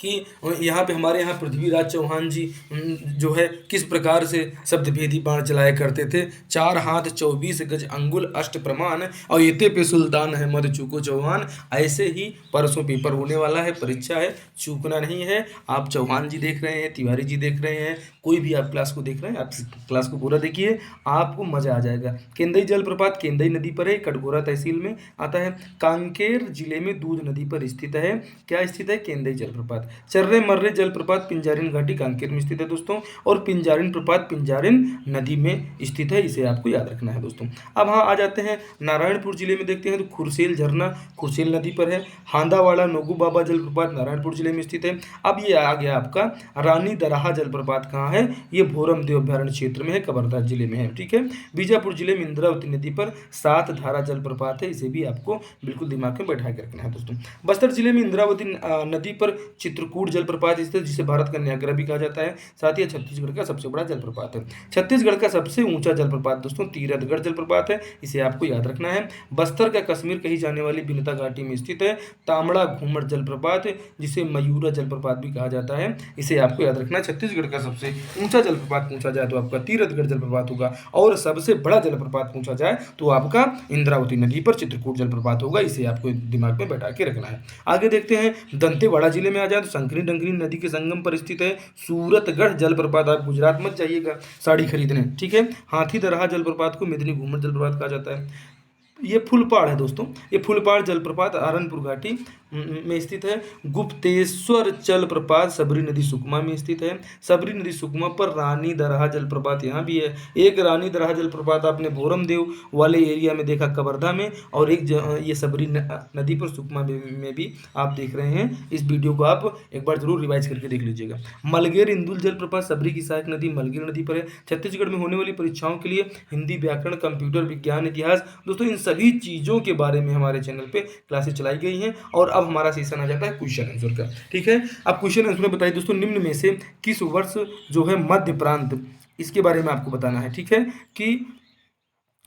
कि यहाँ पे हमारे यहाँ पृथ्वीराज चौहान जी जो है किस प्रकार से शब्दभेदी बाण चलाया करते थे। 4 हाथ 24 गज अंगुल अष्ट प्रमाण और एते पे सुल्तान है मत चूको चौहान। ऐसे ही परसों पेपर होने वाला है, परीक्षा है, चूकना नहीं है। आप चौहान जी देख रहे हैं, तिवारी जी देख रहे हैं, कोई भी आप क्लास को देख रहे हैं, आप क्लास को पूरा देखिए, आपको मजा आ जाएगा। केंदई जलप्रपात केंदई नदी पर है, कटघोरा तहसील में आता है। कांकेर जिले में दूध नदी पर स्थित है। क्या स्थित है? केंदई जलप्रपात। चर्रे मर्रे जलप्रपात पिंजारिन घाटी कांकेर में स्थित है दोस्तों, और पिंजारिन प्रपात पिंजारिन नदी में स्थित है, इसे आपको याद रखना है दोस्तों। अब हाँ आ जाते हैं नारायणपुर जिले में, देखते हैं तो खुरसेल झरना खुरसेल नदी पर है। हांदावाड़ा नोगू बाबा जलप्रपात नारायणपुर जिले में स्थित है। अब ये आ गया आपका रानी दराहा जलप्रपात, कहाँ है? ये भोरम देव अभ्यारण्य क्षेत्र में है, कवर्धा जिले में है, ठीक है। बीजापुर जिले में इंद्रावती नदी पर 7 धारा जलप्रपात है, इसे भी आपको बिल्कुल दिमाग में बैठा के रखना है दोस्तों। बस्तर जिले में इंद्रावती नदी पर चित्रकूट जलप्रपात स्थित, जिसे भारत का न्यायग्रह भी कहा जाता है। साथ ही छत्तीसगढ़ का सबसे बड़ा जलप्रपात है। छत्तीसगढ़ का सबसे ऊंचा जलप्रपात दोस्तों तीरथगढ़ जलप्रपात है, इसे आपको याद रखना है। बस्तर का कश्मीर कही जाने वाली बिनता घाटी में स्थित है तामड़ा घूमर जलप्रपात, जिसे मयूरा जलप्रपात भी कहा जाता है, इसे आपको याद रखना है। छत्तीसगढ़ का सबसे ऊंचा जलप्रपात पूछा जाए तो आपका तीरथगढ़ जलप्रपात होगा, और सबसे बड़ा जलप्रपात पूछा जाए तो आपका इंद्रावती नदी पर चित्रकूट जलप्रपात होगा, इसे आपको दिमाग में बैठा के रखना है। आगे देखते हैं दंतेवाड़ा जिले में आ जाए तो संकरी डंकरी नदी के संगम पर स्थित है सूरतगढ़ जलप्रपात। आप गुजरात मत जाइएगा साड़ी खरीदने, ठीक है। हाथी दरहा जलप्रपात को मेदिनी घूमर जलप्रपात कहा जाता है। ये फुलपाड़ है दोस्तों, ये फुलपाड़ जलप्रपात आरनपुर घाटी में स्थित है। गुप्तेश्वर जलप्रपात सबरी नदी सुकमा में स्थित है। सबरी नदी सुकमा पर रानी दरहा जलप्रपात यहाँ भी है। एक रानी दरहा जलप्रपात आपने भोरम देव वाले एरिया में देखा कवर्धा में, और एक ये सबरी नदी पर सुकमा में भी आप देख रहे हैं। इस वीडियो को आप एक बार जरूर रिवाइज करके देख लीजिएगा। मलगेर इंदुल जलप्रपात सबरी की सहायक नदी मलगेर नदी पर है। छत्तीसगढ़ में होने वाली परीक्षाओं के लिए हिंदी व्याकरण कंप्यूटर विज्ञान इतिहास दोस्तों, इन सभी चीज़ों के बारे में हमारे चैनल पे क्लासेस चलाई गई हैं। और अब हमारा सेशन आ जाता है क्वेश्चन आंसर का, ठीक है। अब क्वेश्चन आंसर में बताइए दोस्तों, निम्न में से किस वर्ष जो है मध्य प्रांत, इसके बारे में आपको बताना है, ठीक है, कि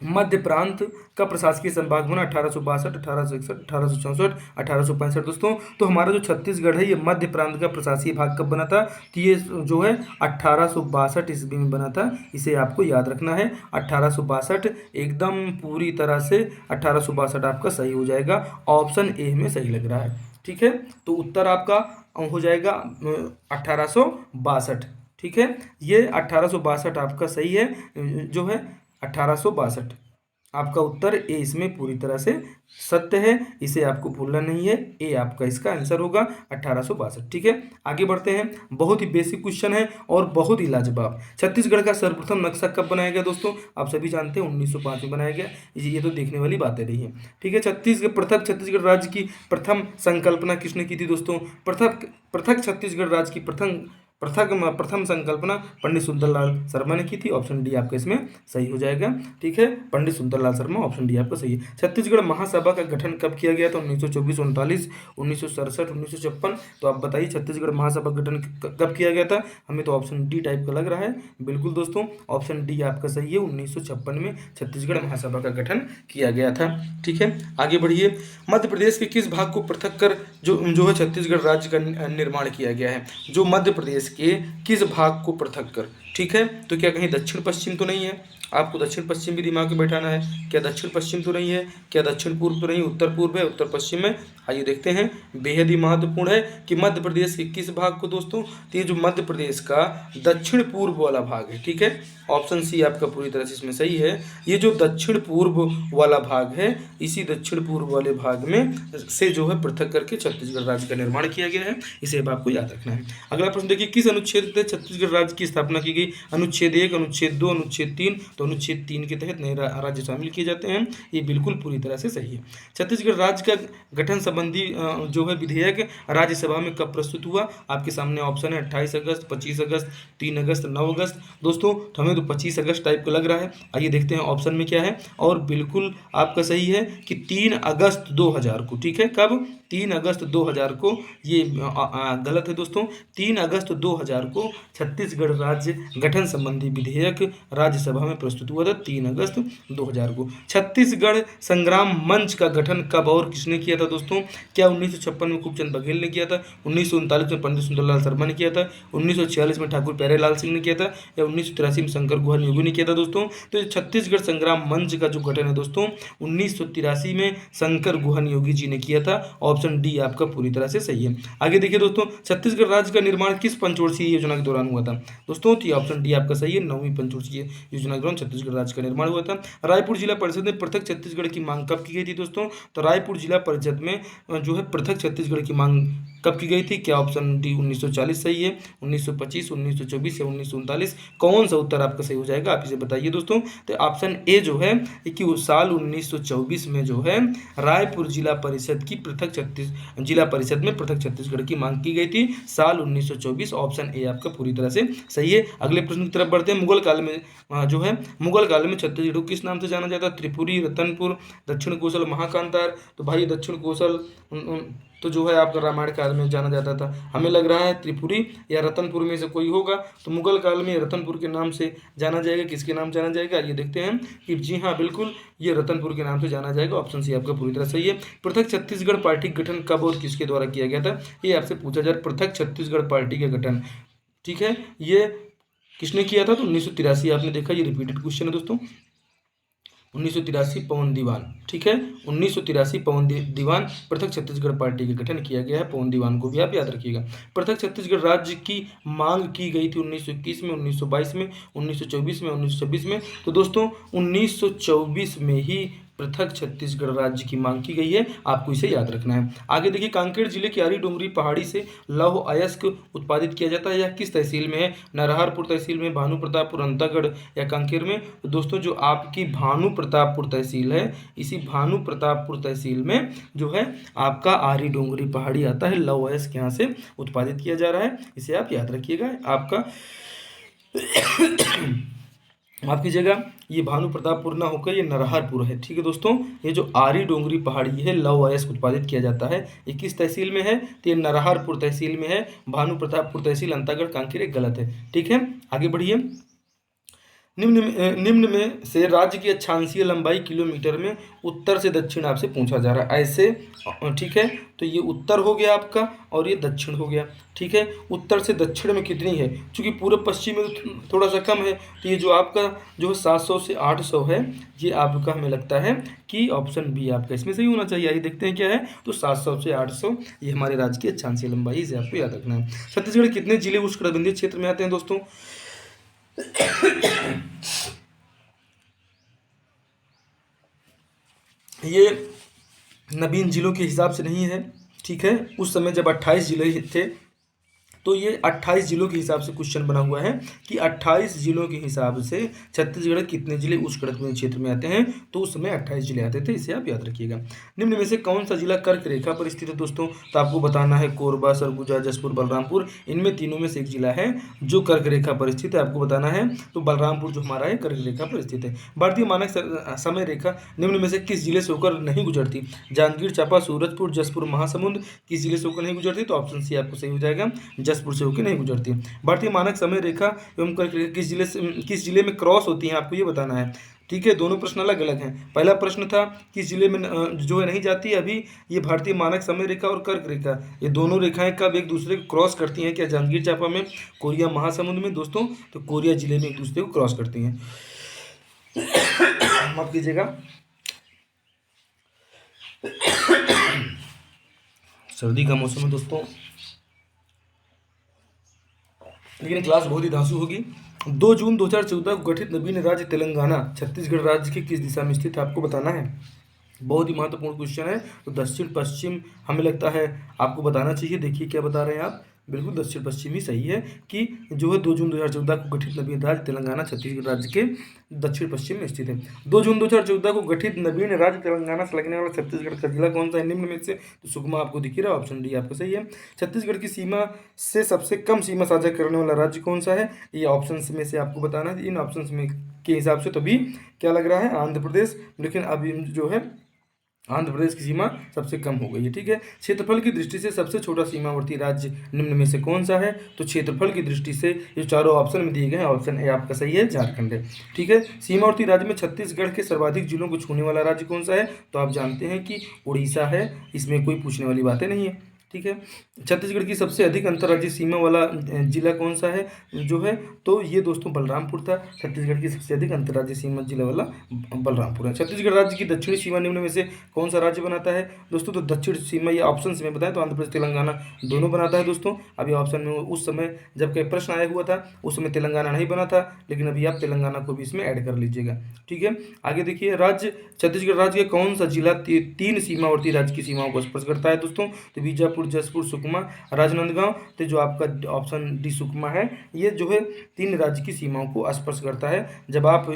मध्य प्रांत का प्रशासकीय संभाग बना 1862, 1861, 1864, 1865 दोस्तों। तो हमारा जो छत्तीसगढ़ है ये मध्य प्रांत का प्रशासकीय भाग कब बना था? कि ये जो है 1862 ईस्वी में बना था, इसे आपको याद रखना है। 1862 एकदम पूरी तरह से 1862 आपका सही हो जाएगा, ऑप्शन ए में सही लग रहा है, ठीक है। तो उत्तर आपका हो जाएगा 1862, ठीक है। ये 1862 आपका सही है, जो है 1862 आपका उत्तर ए इसमें पूरी तरह से सत्य है, इसे आपको भूलना नहीं है। ए आपका इसका आंसर होगा 1862, ठीक है। आगे बढ़ते हैं, बहुत ही बेसिक क्वेश्चन है और बहुत ही लाजवाब। छत्तीसगढ़ का सर्वप्रथम नक्शा कब बनाया गया दोस्तों? आप सभी जानते हैं 1905 में बनाया गया, ये तो देखने वाली बातें रही है, ठीक है। छत्तीसगढ़ राज्य की प्रथम संकल्पना किसने की थी दोस्तों? पृथक छत्तीसगढ़ राज्य की प्रथम संकल्पना पंडित सुंदरलाल शर्मा ने की थी, ऑप्शन डी आपका इसमें सही हो जाएगा, ठीक है। पंडित सुंदरलाल शर्मा, ऑप्शन डी आपका सही है। छत्तीसगढ़ महासभा का गठन कब किया गया था? 1924, 1939, 1967, 1956। तो आप बताइए छत्तीसगढ़ महासभा का गठन कब किया गया था? हमें तो ऑप्शन डी टाइप का लग रहा है, बिल्कुल दोस्तों, ऑप्शन डी आपका सही है। 1956 में छत्तीसगढ़ महासभा का गठन किया गया था, ठीक है। आगे बढ़िए, मध्य प्रदेश के किस भाग को पृथक कर जो है छत्तीसगढ़ राज्य का निर्माण किया गया है? जो मध्य प्रदेश के किस भाग को पृथक कर, ठीक है। तो क्या कहीं दक्षिण पश्चिम तो नहीं है? आपको दक्षिण पश्चिम भी दिमाग में बैठाना है। क्या दक्षिण पश्चिम तो नहीं है? क्या दक्षिण पूर्व तो नहीं, उत्तर पूर्व है, उत्तर पश्चिम है? आइए देखते हैं, बेहद ही महत्वपूर्ण है कि मध्य प्रदेश के किस भाग को दोस्तों? तो ये जो मध्य प्रदेश का दक्षिण पूर्व वाला भाग है, ठीक है, ऑप्शन सी आपका पूरी तरह से इसमें सही है। ये जो दक्षिण पूर्व वाला भाग है, इसी दक्षिण पूर्व वाले भाग में से जो है पृथक करके छत्तीसगढ़ राज्य का निर्माण किया गया है, इसे अब आपको याद रखना है। अगला प्रश्न देखिए, किस अनुच्छेद से छत्तीसगढ़ राज्य की स्थापना की गई? अनुच्छेद 1, अनुच्छेद 2, अनुच्छेद 3। तो अनुच्छेद 3 के तहत नए राज्य शामिल किए जाते हैं, ये बिल्कुल पूरी तरह से सही है। छत्तीसगढ़ राज्य का गठन संबंधी जो है विधेयक राज्यसभा में कब प्रस्तुत हुआ? आपके सामने ऑप्शन है 28 अगस्त, 25 अगस्त, 3 अगस्त, 9 अगस्त दोस्तों। तो हमें तो 25 अगस्त टाइप का लग रहा है। आइए देखते हैं ऑप्शन में क्या है, और बिल्कुल आपका सही है कि 3 अगस्त 2000 को, ठीक है। कब? 3 अगस्त 2000 को। ये गलत है दोस्तों, 3 अगस्त 2000 को छत्तीसगढ़ राज्य गठन संबंधी विधेयक राज्यसभा में प्रस्तुत हुआ था 3 अगस्त 2000 को। छत्तीसगढ़ संग्राम मंच का गठन कब और किसने किया था दोस्तों? क्या 1956 में खूबचंद बघेल ने किया था, 1939 में पंडित सुंदरलाल शर्मा ने किया था, 1946 में ठाकुर प्यारेलाल सिंह ने किया था, या 1983 में शंकर गुहा न्योगु ने किया था दोस्तों? तो छत्तीसगढ़ संग्राम मंच का जो गठन है दोस्तों 1983 में शंकर गुहा न्योगी जी ने किया था। ऑप्शन डी आपका पूरी तरह से सही है। आगे देखिए दोस्तों, छत्तीसगढ़ राज्य का निर्माण किस पंचवर्षीय योजना के दौरान हुआ था दोस्तों? तो ऑप्शन डी आपका सही है, 9वीं पंचवर्षीय योजना के दौरान छत्तीसगढ़ राज्य का निर्माण हुआ था। रायपुर जिला परिषद में पृथक छत्तीसगढ़ की मांग कब की गई थी दोस्तों? तो रायपुर जिला परिषद में जो है पृथक छत्तीसगढ़ की मांग कब की गई थी? क्या ऑप्शन डी 1940 सही है, 1925, 1924 या 1939? कौन सा उत्तर आपका सही हो जाएगा, आप इसे बताइए दोस्तों। तो ऑप्शन ए जो है कि उस साल 1924 में जो है रायपुर जिला परिषद में पृथक छत्तीसगढ़ की मांग की गई थी, साल 1924। ऑप्शन ए आपका पूरी तरह से सही है। अगले प्रश्न की तरफ बढ़ते हैं। मुगल काल में छत्तीसगढ़ को किस नाम से जाना जाता? त्रिपुरी, रतनपुर, दक्षिण कोसल, महाकांतार। तो भाई दक्षिण कोसल तो जो है आपका रामायण काल में जाना जाता था। हमें लग रहा है त्रिपुरी या रतनपुर में से कोई होगा। तो मुगल काल में रतनपुर के नाम से जाना जाएगा। किसके नाम जाना जाएगा, ये देखते हैं कि जी हाँ बिल्कुल ये रतनपुर के नाम से जाना जाएगा। ऑप्शन सी आपका पूरी तरह सही है। पृथक छत्तीसगढ़ पार्टी का गठन कब और किसके द्वारा किया गया था? ये आपसे पूछा जाए, पृथक छत्तीसगढ़ पार्टी का गठन, ठीक है, ये किसने किया था? तो 1983। आपने देखा, ये रिपीटेड क्वेश्चन है दोस्तों। 1983 पवन दीवान, ठीक है, 1983 पवन दीवान पृथक छत्तीसगढ़ पार्टी का गठन किया गया है। पवन दीवान को भी आप याद रखिएगा। पृथक छत्तीसगढ़ राज्य की मांग की गई थी 1921 में, 1922 में, 1924 में, 1926 में। तो दोस्तों 1924 में ही पृथक छत्तीसगढ़ राज्य की मांग की गई है, आपको इसे याद रखना है। आगे देखिए, कांकेर जिले की आरी डोंगरी पहाड़ी से लौह अयस्क उत्पादित किया जाता है, यह किस तहसील में है? नरहरपुर तहसील में, भानु प्रतापपुर, अंतागढ़ या कांकेर में? तो दोस्तों जो आपकी भानु प्रतापपुर तहसील है, इसी भानु प्रतापपुर तहसील में जो है आपका आरी डोंगरी पहाड़ी आता है, लौह अयस्क यहाँ से उत्पादित किया जा रहा है, इसे आप याद रखिएगा। आपका माफ कीजिएगा, ये भानु प्रतापपुर ना होकर ये नरहरपुर है, ठीक है दोस्तों। ये जो आरी डोंगरी पहाड़ी है, लौह अयस्क उत्पादित किया जाता है, ये किस तहसील में है? तो ये नरहरपुर तहसील में है। भानु प्रतापपुर तहसील, अंतागढ़, कांकेर गलत है, ठीक है। आगे बढ़िए। निम्न में से राज्य की अक्षांशीय लंबाई किलोमीटर में उत्तर से दक्षिण आपसे पूछा जा रहा है, ऐसे, ठीक है। तो ये उत्तर हो गया आपका और ये दक्षिण हो गया, ठीक है। उत्तर से दक्षिण में कितनी है? क्योंकि पूर्व पश्चिम में थोड़ा सा कम है, तो ये जो आपका जो 700 से 800 है, ये आपका हमें लगता है कि ऑप्शन बी आपका इसमें सही होना चाहिए। आइए देखते हैं क्या है। तो 700 से 800 ये हमारे राज्य की अक्षांशीय लंबाई, इसे आपको याद रखना है। छत्तीसगढ़ कितने जिले उष्णकटिबंधीय क्षेत्र में आते हैं दोस्तों? ये नवीन जिलों के हिसाब से नहीं है, ठीक है। उस समय जब 28 जिले थे, तो ये 28 जिलों के हिसाब से क्वेश्चन बना हुआ है कि 28 जिलों के हिसाब से छत्तीसगढ़ कितने जिले उष्णकटिबंधीय क्षेत्र में आते हैं। तो उस समय 28 जिले आते थे, इसे आप याद रखिएगा। निम्न में से कौन सा जिला कर्क रेखा पर स्थित है दोस्तों? तो आपको बताना है कोरबा, सरगुजा, जशपुर, बलरामपुर। इनमें तीनों में से एक जिला है जो कर्क रेखा पर स्थित है, आपको बताना है। तो बलरामपुर जो हमारा है कर्क रेखा पर स्थित है। भारतीय मानक समय रेखा निम्न में से किस जिले से होकर नहीं गुजरती? जांजगीर चांपा, सूरजपुर, जशपुर, महासमुंद किस जिले से होकर नहीं गुजरती? तो ऑप्शन सी आपको सही हो जाएगा, जशपुर से होकर नहीं गुजरती। भारतीय मानक समय रेखा एवं किस जिले में क्रॉस होती है, आपको ये बताना है, ठीक है। दोनों प्रश्न अलग अलग हैं। पहला प्रश्न था किस जिले में जो है नहीं जाती, अभी ये भारतीय मानक समय रेखा और कर्क रेखा, ये दोनों रेखाएं कब एक दूसरे को क्रॉस करती हैं? क्या जांजगीर चांपा में, कोरिया महासमुंद में दोस्तों? तो कोरिया जिले में एक दूसरे को क्रॉस करती हैं। माफ कीजिएगा, सर्दी का मौसम है दोस्तों, लेकिन क्लास बहुत ही धांसू होगी। 2 जून 2014 को गठित नवीन राज्य तेलंगाना छत्तीसगढ़ राज्य की किस दिशा में स्थित है, आपको बताना है। बहुत ही महत्वपूर्ण क्वेश्चन है। तो दक्षिण पश्चिम हमें लगता है आपको बताना चाहिए। देखिए क्या बता रहे हैं आप, बिल्कुल दक्षिण पश्चिम ही सही है कि जो है 2 जून 2014 को गठित नवीन राज्य तेलंगाना छत्तीसगढ़ राज्य के दक्षिण पश्चिम में स्थित है। 2 जून 2014 को गठित नवीन राज्य तेलंगाना से लगने वाला छत्तीसगढ़ का जिला कौन सा है निम्न में से? तो सुकमा आपको दिख रहा है, ऑप्शन डी आपका सही है। छत्तीसगढ़ की सीमा से सबसे कम सीमा साझा करने वाला राज्य कौन सा है? ये ऑप्शन में से आपको बताना है। इन ऑप्शन में के हिसाब से तभी क्या लग रहा है, आंध्र प्रदेश, लेकिन अभी जो है आंध्र प्रदेश की सीमा सबसे कम हो गई है। ठीक है, क्षेत्रफल की दृष्टि से सबसे छोटा सीमावर्ती राज्य निम्न में से कौन सा है? तो क्षेत्रफल की दृष्टि से ये चारों ऑप्शन में दिए गए हैं, ऑप्शन ए आपका सही है, झारखंड है। ठीक है, सीमावर्ती राज्य में छत्तीसगढ़ के सर्वाधिक जिलों को छूने वाला राज्य कौन सा है? तो आप जानते हैं कि उड़ीसा है, इसमें कोई पूछने वाली बातें नहीं है। ठीक है, छत्तीसगढ़ की सबसे अधिक अंतर्राज्यीय सीमा वाला जिला कौन सा है जो है? तो ये दोस्तों बलरामपुर था। छत्तीसगढ़ की सबसे अधिक अंतर्राज्यीय सीमा जिला वाला बलरामपुर है। छत्तीसगढ़ राज्य की दक्षिणी सीमा निम्न में से कौन सा राज्य बनाता है दोस्तों? तो दक्षिण सीमा ये ऑप्शन में बताएं तो आंध्र प्रदेश तेलंगाना दोनों बनाता है दोस्तों। अभी ऑप्शन में उस समय जब कई प्रश्न आया हुआ था उस समय तेलंगाना नहीं बना था, लेकिन अभी आप तेलंगाना को भी इसमें ऐड कर लीजिएगा। ठीक है, आगे देखिए, राज्य छत्तीसगढ़ राज्य का कौन सा जिला तीन सीमावर्ती राज्य की सीमाओं को स्पर्श करता है दोस्तों? तो बीजापुर, जसपुर, सुकमा, राजनांदगांव। तो जो आपका ऑप्शन डी सुकमा है, ये जो है तीन राज्य की सीमाओं को स्पर्श करता है। जब आप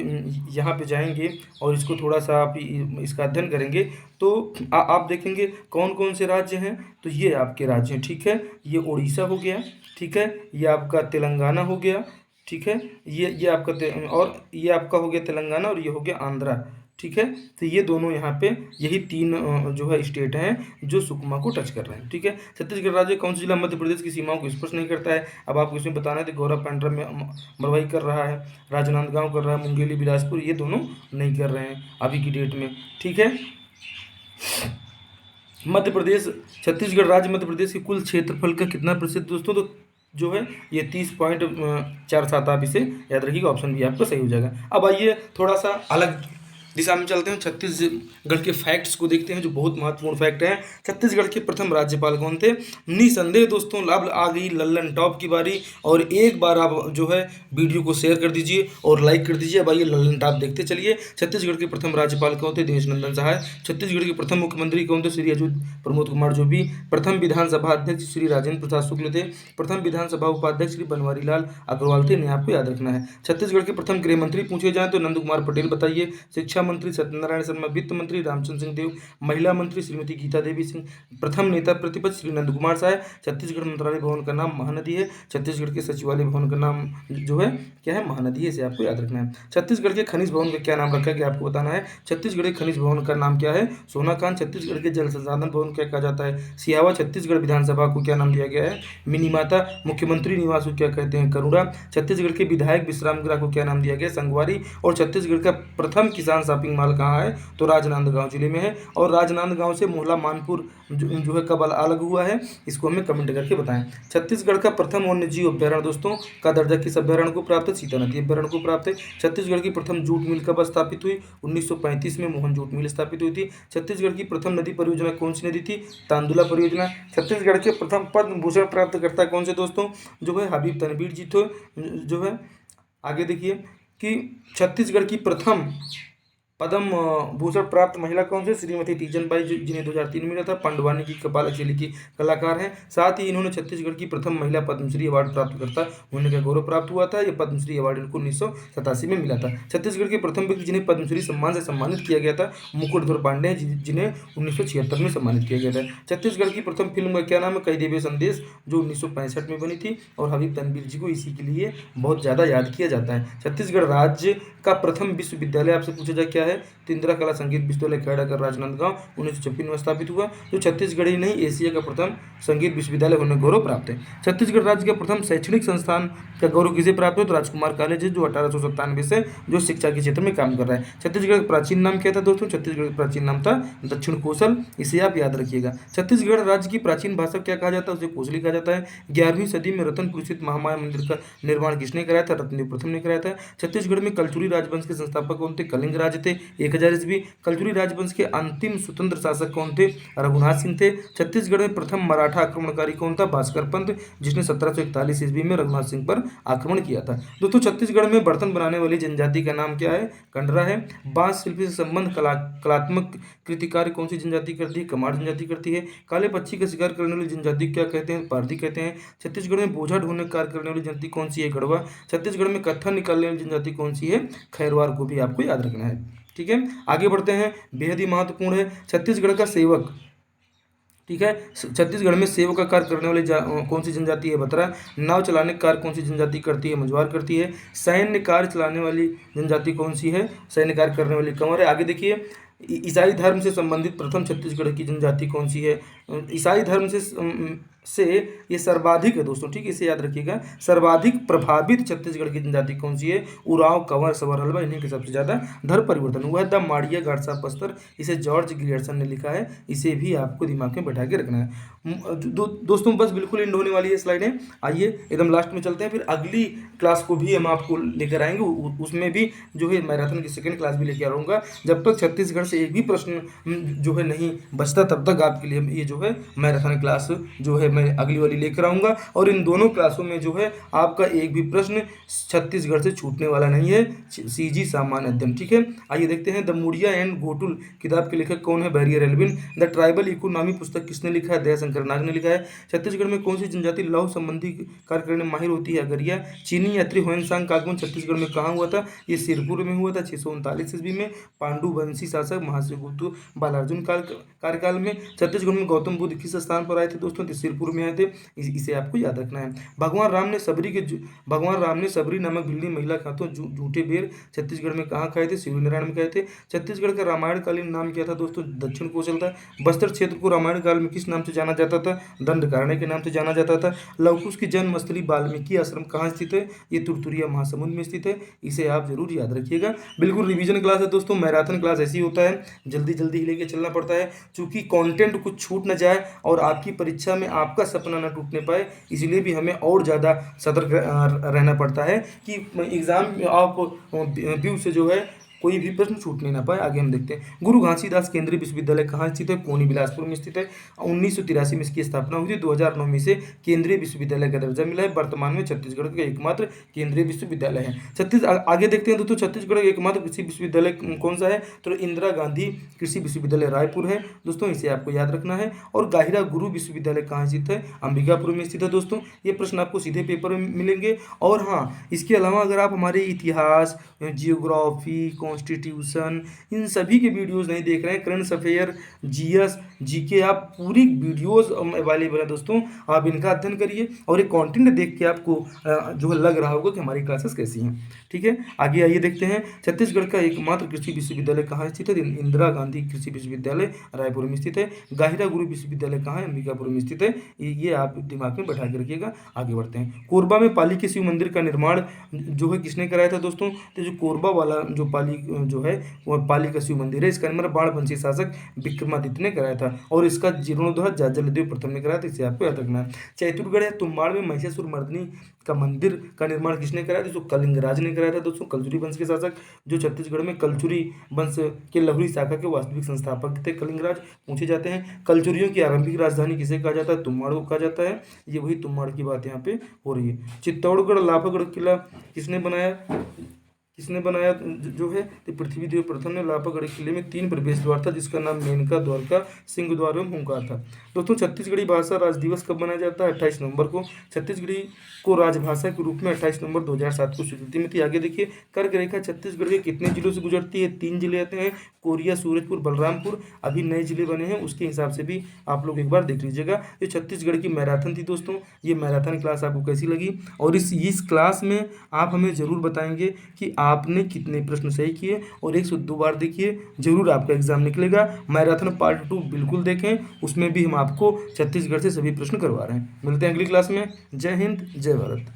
यहाँ पे जाएंगे और इसको थोड़ा सा आप इसका अध्ययन करेंगे तो आप देखेंगे कौन कौन से राज्य हैं। तो ये आपके राज्य हैं। ठीक है, ये उड़ीसा हो गया, ठीक है, ये आपका तेलंगाना हो गया, ठीक है, ये आपका और ये आपका हो गया तेलंगाना, और ये हो गया आंध्रा। ठीक है, तो ये दोनों यहाँ पे यही तीन जो है स्टेट हैं जो सुकमा को टच कर रहे हैं। ठीक है, छत्तीसगढ़ राज्य कौन सा जिला मध्य प्रदेश की सीमाओं को स्पर्श नहीं करता है? अब आपको इसमें बताना है। तो गौरव पांड्रा में मरवाई कर रहा है, राजनांदगांव कर रहा है, मुंगेली, बिलासपुर, ये दोनों नहीं कर रहे हैं अभी की डेट में। ठीक है, मध्य प्रदेश, छत्तीसगढ़ राज्य मध्य प्रदेश के कुल क्षेत्रफल का कितना प्रतिशत दोस्तों? तो जो है ये 30.47, आप इसे याद रखिएगा, ऑप्शन भी आपका सही हो जाएगा। अब आइए थोड़ा सा अलग दिशा में चलते हैं, छत्तीसगढ़ के फैक्ट्स को देखते हैं जो बहुत महत्वपूर्ण फैक्ट हैं। छत्तीसगढ़ के प्रथम राज्यपाल कौन थे? निसंदेह दोस्तों अब आ गई लल्लन टॉप की बारी, और एक बार आप जो है वीडियो को शेयर कर दीजिए और लाइक कर दीजिए। अब आइए लल्लन टॉप देखते चलिए। छत्तीसगढ़ के प्रथम राज्यपाल कौन थे? दिनेश नंदन सहाय। छत्तीसगढ़ के प्रथम मुख्यमंत्री कौन थे? श्री अच्युत प्रमोद कुमार जोगी। प्रथम विधानसभा अध्यक्ष श्री राजेंद्र प्रसाद शुक्ल थे। प्रथम विधानसभा उपाध्यक्ष श्री बनवारी लाल अग्रवाल थे, इन्हें आपको याद रखना है। छत्तीसगढ़ के प्रथम गृह मंत्री पूछे जाए तो नंद कुमार पटेल बताइए। शिक्षा मंत्री सत्यनारायण शर्मा, वित्त मंत्री रामचंद्र सिंह देव, महिला मंत्री श्रीमती गीता देवी सिंह, प्रथम नेता प्रतिपक्ष श्री नंद कुमार साय। छत्तीसगढ़ मंत्रालय भवन का नाम महानदी है। छत्तीसगढ़ के सचिवालय भवन का नाम जो है क्या है? महानदी है, इसे आपको याद रखना है। छत्तीसगढ़ के खनिज भवन का क्या नाम रखा गया आपको बताना है। छत्तीसगढ़ के खनिज भवन का नाम क्या है? सोनाखान। छत्तीसगढ़ के जल संसाधन भवन क्या कहा जाता है? सिहावा। छत्तीसगढ़ विधानसभा को क्या नाम दिया गया है? मिनीमाता। मुख्यमंत्री निवास को क्या कहते हैं? करुणा। छत्तीसगढ़ के विधायक विश्राम गृह को क्या नाम दिया गया? संगवारी। और छत्तीसगढ़ का प्रथम किसान शॉपिंग मॉल कहाँ है? तो राजनांदगांव जिले में है। और राजनांदगांव से मोहला मानपुर जो है कब अलग हुआ है, इसको हमें कमेंट करके बताएं। छत्तीसगढ़ का प्रथम वन्यजीव अभ्यारण्य दोस्तों का दर्जा किस अभ्यारण्य को प्राप्त है? सीता नदी अभ्यारण्य को प्राप्त है। छत्तीसगढ़ की प्रथम जूट मिल कब स्थापित हुई? 1935 में मोहन जूट मिल स्थापित हुई थी। छत्तीसगढ़ की प्रथम नदी परियोजना कौन सी नदी थी? तांदुला परियोजना। छत्तीसगढ़ के प्रथम पद्म भूषण प्राप्त करता कौन से दोस्तों? जो है हबीब तनवीर जी थे जो है। आगे देखिए कि छत्तीसगढ़ की प्रथम पद्म भूषण प्राप्त महिला कौन सी? श्रीमती तीजनबाई, जिन्हें 2003 में मिला था। पांडवानी की कपाल अकेली की कलाकार हैं। साथ ही इन्होंने छत्तीसगढ़ की प्रथम महिला पद्मश्री अवार्ड प्राप्त करता होने का गौरव प्राप्त हुआ था। यह पद्मश्री अवार्ड इनको 1987 में मिला था। छत्तीसगढ़ के प्रथम व्यक्ति जिन्हें पद्मश्री सम्मान से सम्मानित किया गया था मुकुटधर पांडे, जिन्हें 1976 में सम्मानित किया गया था। छत्तीसगढ़ की प्रथम फिल्म का क्या नाम है? कई देवी संदेश, जो 1965 में बनी थी, और हबीब तनवीर जी को इसी के लिए बहुत ज़्यादा याद किया जाता है। छत्तीसगढ़ राज्य का प्रथम विश्वविद्यालय आपसे पूछा जाए क्या है? तो इंदिरा कला संगीत विश्वविद्यालय खैरागढ़ राजनांदगांव 1956 में स्थापित हुआ। जो छत्तीसगढ़ ही नहीं एशिया का प्रथम संगीत विश्वविद्यालय होने गौरव प्राप्त है। छत्तीसगढ़ राज्य का प्रथम शैक्षणिक संस्थान का गौरव किसे प्राप्त है? तो राजकुमार कॉलेज है, जो 1897 से जो शिक्षा के क्षेत्र में काम कर रहा है। छत्तीसगढ़ का प्राचीन नाम क्या था दोस्तों? छत्तीसगढ़ का प्राचीन नाम था दक्षिण कोसल, इसे आप याद रखिएगा। छत्तीसगढ़ राज्य की प्राचीन भाषा क्या कहा जाता है? उसे कोसली कहा जाता है। 11वीं सदी में रतनपुर स्थित महामाया मंदिर का निर्माण किसने कराया था? रत्नदेव प्रथम ने कराया था। छत्तीसगढ़ में कलचुरी राजवंश के संस्थापक कौन थे? कलिंग राज थे 1000 ईस्वी। कलचुरी राजवंश के अंतिम स्वतंत्र शासक कौन थे? रघुनाथ सिंह थे। छत्तीसगढ़ में प्रथम मराठा आक्रमणकारी कौन था? भास्कर पंत, जिसने 1741 ईस्वी में रघुनाथ सिंह पर आक्रमण किया था। दोस्तों छत्तीसगढ़ में बर्तन बनाने वाली जनजाति का नाम क्या है? कंडरा है। बांस शिल्प से संबंध कलात्मक कृति कार्य कौन सी जनजाति करती है? कमार जनजाति करती है। काले पक्षी का शिकार करने वाली जनजाति क्या कहते हैं? पारधी कहते हैं। छत्तीसगढ़ में बोझा ढोने का कार्य करने वाली जनजाति कौन सी है? गढ़वा। छत्तीसगढ़ में कत्था निकालने वाली जनजाति कौन सी है? खैरवार को भी आपको याद रखना है। ठीक है, आगे बढ़ते हैं। बेहद ही महत्वपूर्ण है छत्तीसगढ़ का सेवक। ठीक है, छत्तीसगढ़ में सेवक का कार्य करने वाली कौन सी जनजाति है? बतरा। नाव चलाने का कार्य कौन सी जनजाति करती है? मझवार करती है। सैन्य कार्य चलाने वाली जनजाति कौन सी है? सैन्य कार्य करने वाली कंवर है। आगे देखिए ईसाई धर्म से संबंधित प्रथम छत्तीसगढ़ की जनजाति कौन सी है? ईसाई धर्म से ये सर्वाधिक है दोस्तों, ठीक है, इसे याद रखिएगा। सर्वाधिक प्रभावित छत्तीसगढ़ की जनजाति कौन सी है? उरांव, कंवर, सवर, हल्बा, इन्हीं के सबसे ज़्यादा धर्म परिवर्तन हुआ है। द माड़िया गाड़सा बस्तर, इसे जॉर्ज ग्रियर्सन ने लिखा है। इसे भी आपको दिमाग में बैठा के रखना है। दोस्तों बस बिल्कुल एंड होने वाली है स्लाइडें। आइए एकदम लास्ट में चलते हैं, फिर अगली क्लास को भी हम आपको लेकर आएंगे, उसमें भी जो है मैराथन की सेकंड क्लास भी लेकर आऊँगा। जब तक छत्तीसगढ़ से एक भी प्रश्न जो है नहीं बचता, तब तक आपके लिए ये जो है मैराथन क्लास जो है मैं अगली वाली लेकर आऊँगा। और इन दोनों क्लासों में जो है आपका एक भी प्रश्न छत्तीसगढ़ से छूटने वाला नहीं है, सीजी सामान्य अध्ययन, ठीक है। आइए देखते हैं, द मुड़िया एंड घोटुल किताब के लेखक कौन है? Verrier Elwin. The tribal economy पुस्तक किसने लिखा है? दयाशंकर नाग ने लिखा है। छत्तीसगढ़ में कौन सी जनजाति लौह संबंधी कार्य करने में माहिर होती है? अगरिया। चीनी यात्री ह्वेनसांग का आगमन छत्तीसगढ़ में कहाँ हुआ था? ये सिरपुर में हुआ था 639 ईस्वी में, पांडु वंशी शासक महासेगुप्त बालार्जुन कार्यकाल में। छत्तीसगढ़ में गौतम बुद्ध किस स्थान पर आए थे दोस्तों? तो सिरपुर में आए थे, इसे आपको याद रखना है। भगवान राम ने सबरी नामक भिल्ली महिला खातों झूठे बेर छत्तीसगढ़ में कहाँ खाए थे? शिवनारायण में खाए थे। छत्तीसगढ़ का रामायण कालीन नाम क्या था दोस्तों? दक्षिण कोसल था। बस्तर क्षेत्र को रामायण काल में किस नाम से जाना जाता था? दंडकारण्य के नाम से जाना जाता था। लवकुश की जन्मस्थली वाल्मीकि आश्रम कहाँ स्थित है? ये तुरतुरिया महासमुंद में स्थित है। इसे आप जरूर याद रखिएगा। बिल्कुल रिवीजन क्लास है दोस्तों, मैराथन क्लास ऐसी होता है, जल्दी जल्दी ही लेके चलना पड़ता है, चूंकि कंटेंट कुछ छूट न जाए और आपकी परीक्षा में आपका सपना न टूटने पाए, इसलिए भी हमें और ज़्यादा सतर्क रहना पड़ता है कि एग्जाम में आप व्यू से जो है कोई भी प्रश्न छूटने ना पाए। आगे हम देखते हैं, गुरु घासीदास केंद्रीय विश्वविद्यालय कहाँ स्थित है? कोनी बिलासपुर में स्थित है। 1983 में इसकी स्थापना हुई थी। 2009 में इसे केंद्रीय विश्वविद्यालय का दर्जा मिला है। वर्तमान में छत्तीसगढ़ का एकमात्र केंद्रीय विश्वविद्यालय है। आगे देखते हैं दोस्तों, छत्तीसगढ़ का एकमात्र कृषि विश्वविद्यालय कौन सा है? तो इंदिरा गांधी कृषि विश्वविद्यालय रायपुर है दोस्तों, इसे आपको याद रखना है। और गाहिरा गुरु विश्वविद्यालय कहाँ स्थित है? अंबिकापुर में स्थित है दोस्तों। ये प्रश्न आपको सीधे पेपर में मिलेंगे। और हाँ, इसके अलावा अगर आप हमारे इतिहास, जियोग्राफी, कॉन्स्टिट्यूशन, इन सभी के वीडियोस नहीं देख रहे हैं, करंट अफेयर, जीएस, जीके, आप पूरी वीडियोस अवेलेबल है दोस्तों, आप इनका अध्ययन करिए और एक कंटेंट देख के आपको जो है लग रहा होगा कि हमारी क्लासेस कैसी हैं, ठीक है। आगे आइए देखते हैं, छत्तीसगढ़ का एकमात्र कृषि विश्वविद्यालय कहाँ स्थित है? इंदिरा गांधी कृषि विश्वविद्यालय रायपुर में स्थित है। गाहिरा गुरु विश्वविद्यालय कहाँ है? अंबिकापुर में स्थित है। ये आप दिमाग में बैठा के रखिएगा। आगे बढ़ते हैं, कोरबा में पाली के शिव मंदिर का निर्माण जो है किसने कराया था दोस्तों? तो जो कोरबा वाला जो पाली जो है वह पाली का शिव मंदिर है, इसका निर्माण बाणवंशी शासक विक्रमादित्य ने कराया था और इसका जीर्णोद्धार जलादेव प्रथम ने कराया था, इसे आपको याद रखना है। चैतुरगढ़ या तुम्बाड़ में महिषासुर मर्दिनी का मंदिर का निर्माण किसने कराया था? जो कलिंगराज ने कराया था दोस्तों, कलचुरी वंश के शासक, जो छत्तीसगढ़ में कलचुरी वंश के लहुरी शाखा के वास्तविक संस्थापक थे कलिंगराज, पूछे जाते हैं। कलचुरियों की आरंभिक राजधानी किसे कहा जाता है? तुम्बाड़ को कहा जाता है। ये वही तुम्बाड़ की बात यहाँ पे हो रही है। चित्तौड़गढ़ लाफागढ़ किला किसने बनाया जो है? तो पृथ्वीदेव प्रथम ने लाफागढ़ किले में 3 प्रवेश द्वार था, जिसका नाम मेनका, द्वारका, सिंह द्वार एवं हुंकार था। दोस्तों छत्तीसगढ़ी भाषा राज दिवस कब मनाया जाता है? 28 नवंबर को। छत्तीसगढ़ी को राजभाषा के रूप में 28 नवंबर 2007 को स्वीकृति में थी। आगे देखिए, कर्क रेखा छत्तीसगढ़ के कितने जिलों से गुजरती है? 3 जिले आते हैं, कोरिया, सूरजपुर, बलरामपुर। अभी नए जिले बने हैं, उसके हिसाब से भी आप लोग एक बार देख लीजिएगा। ये छत्तीसगढ़ की मैराथन थी दोस्तों। ये मैराथन क्लास आपको कैसी लगी? और इस क्लास में आप हमें ज़रूर बताएंगे कि आपने कितने प्रश्न सही किए, और 102 बार देखिए, जरूर आपका एग्जाम निकलेगा। मैराथन पार्ट 2 बिल्कुल देखें, उसमें भी हम आपको छत्तीसगढ़ से सभी प्रश्न करवा रहे हैं। मिलते हैं अगली क्लास में। जय हिंद, जय भारत।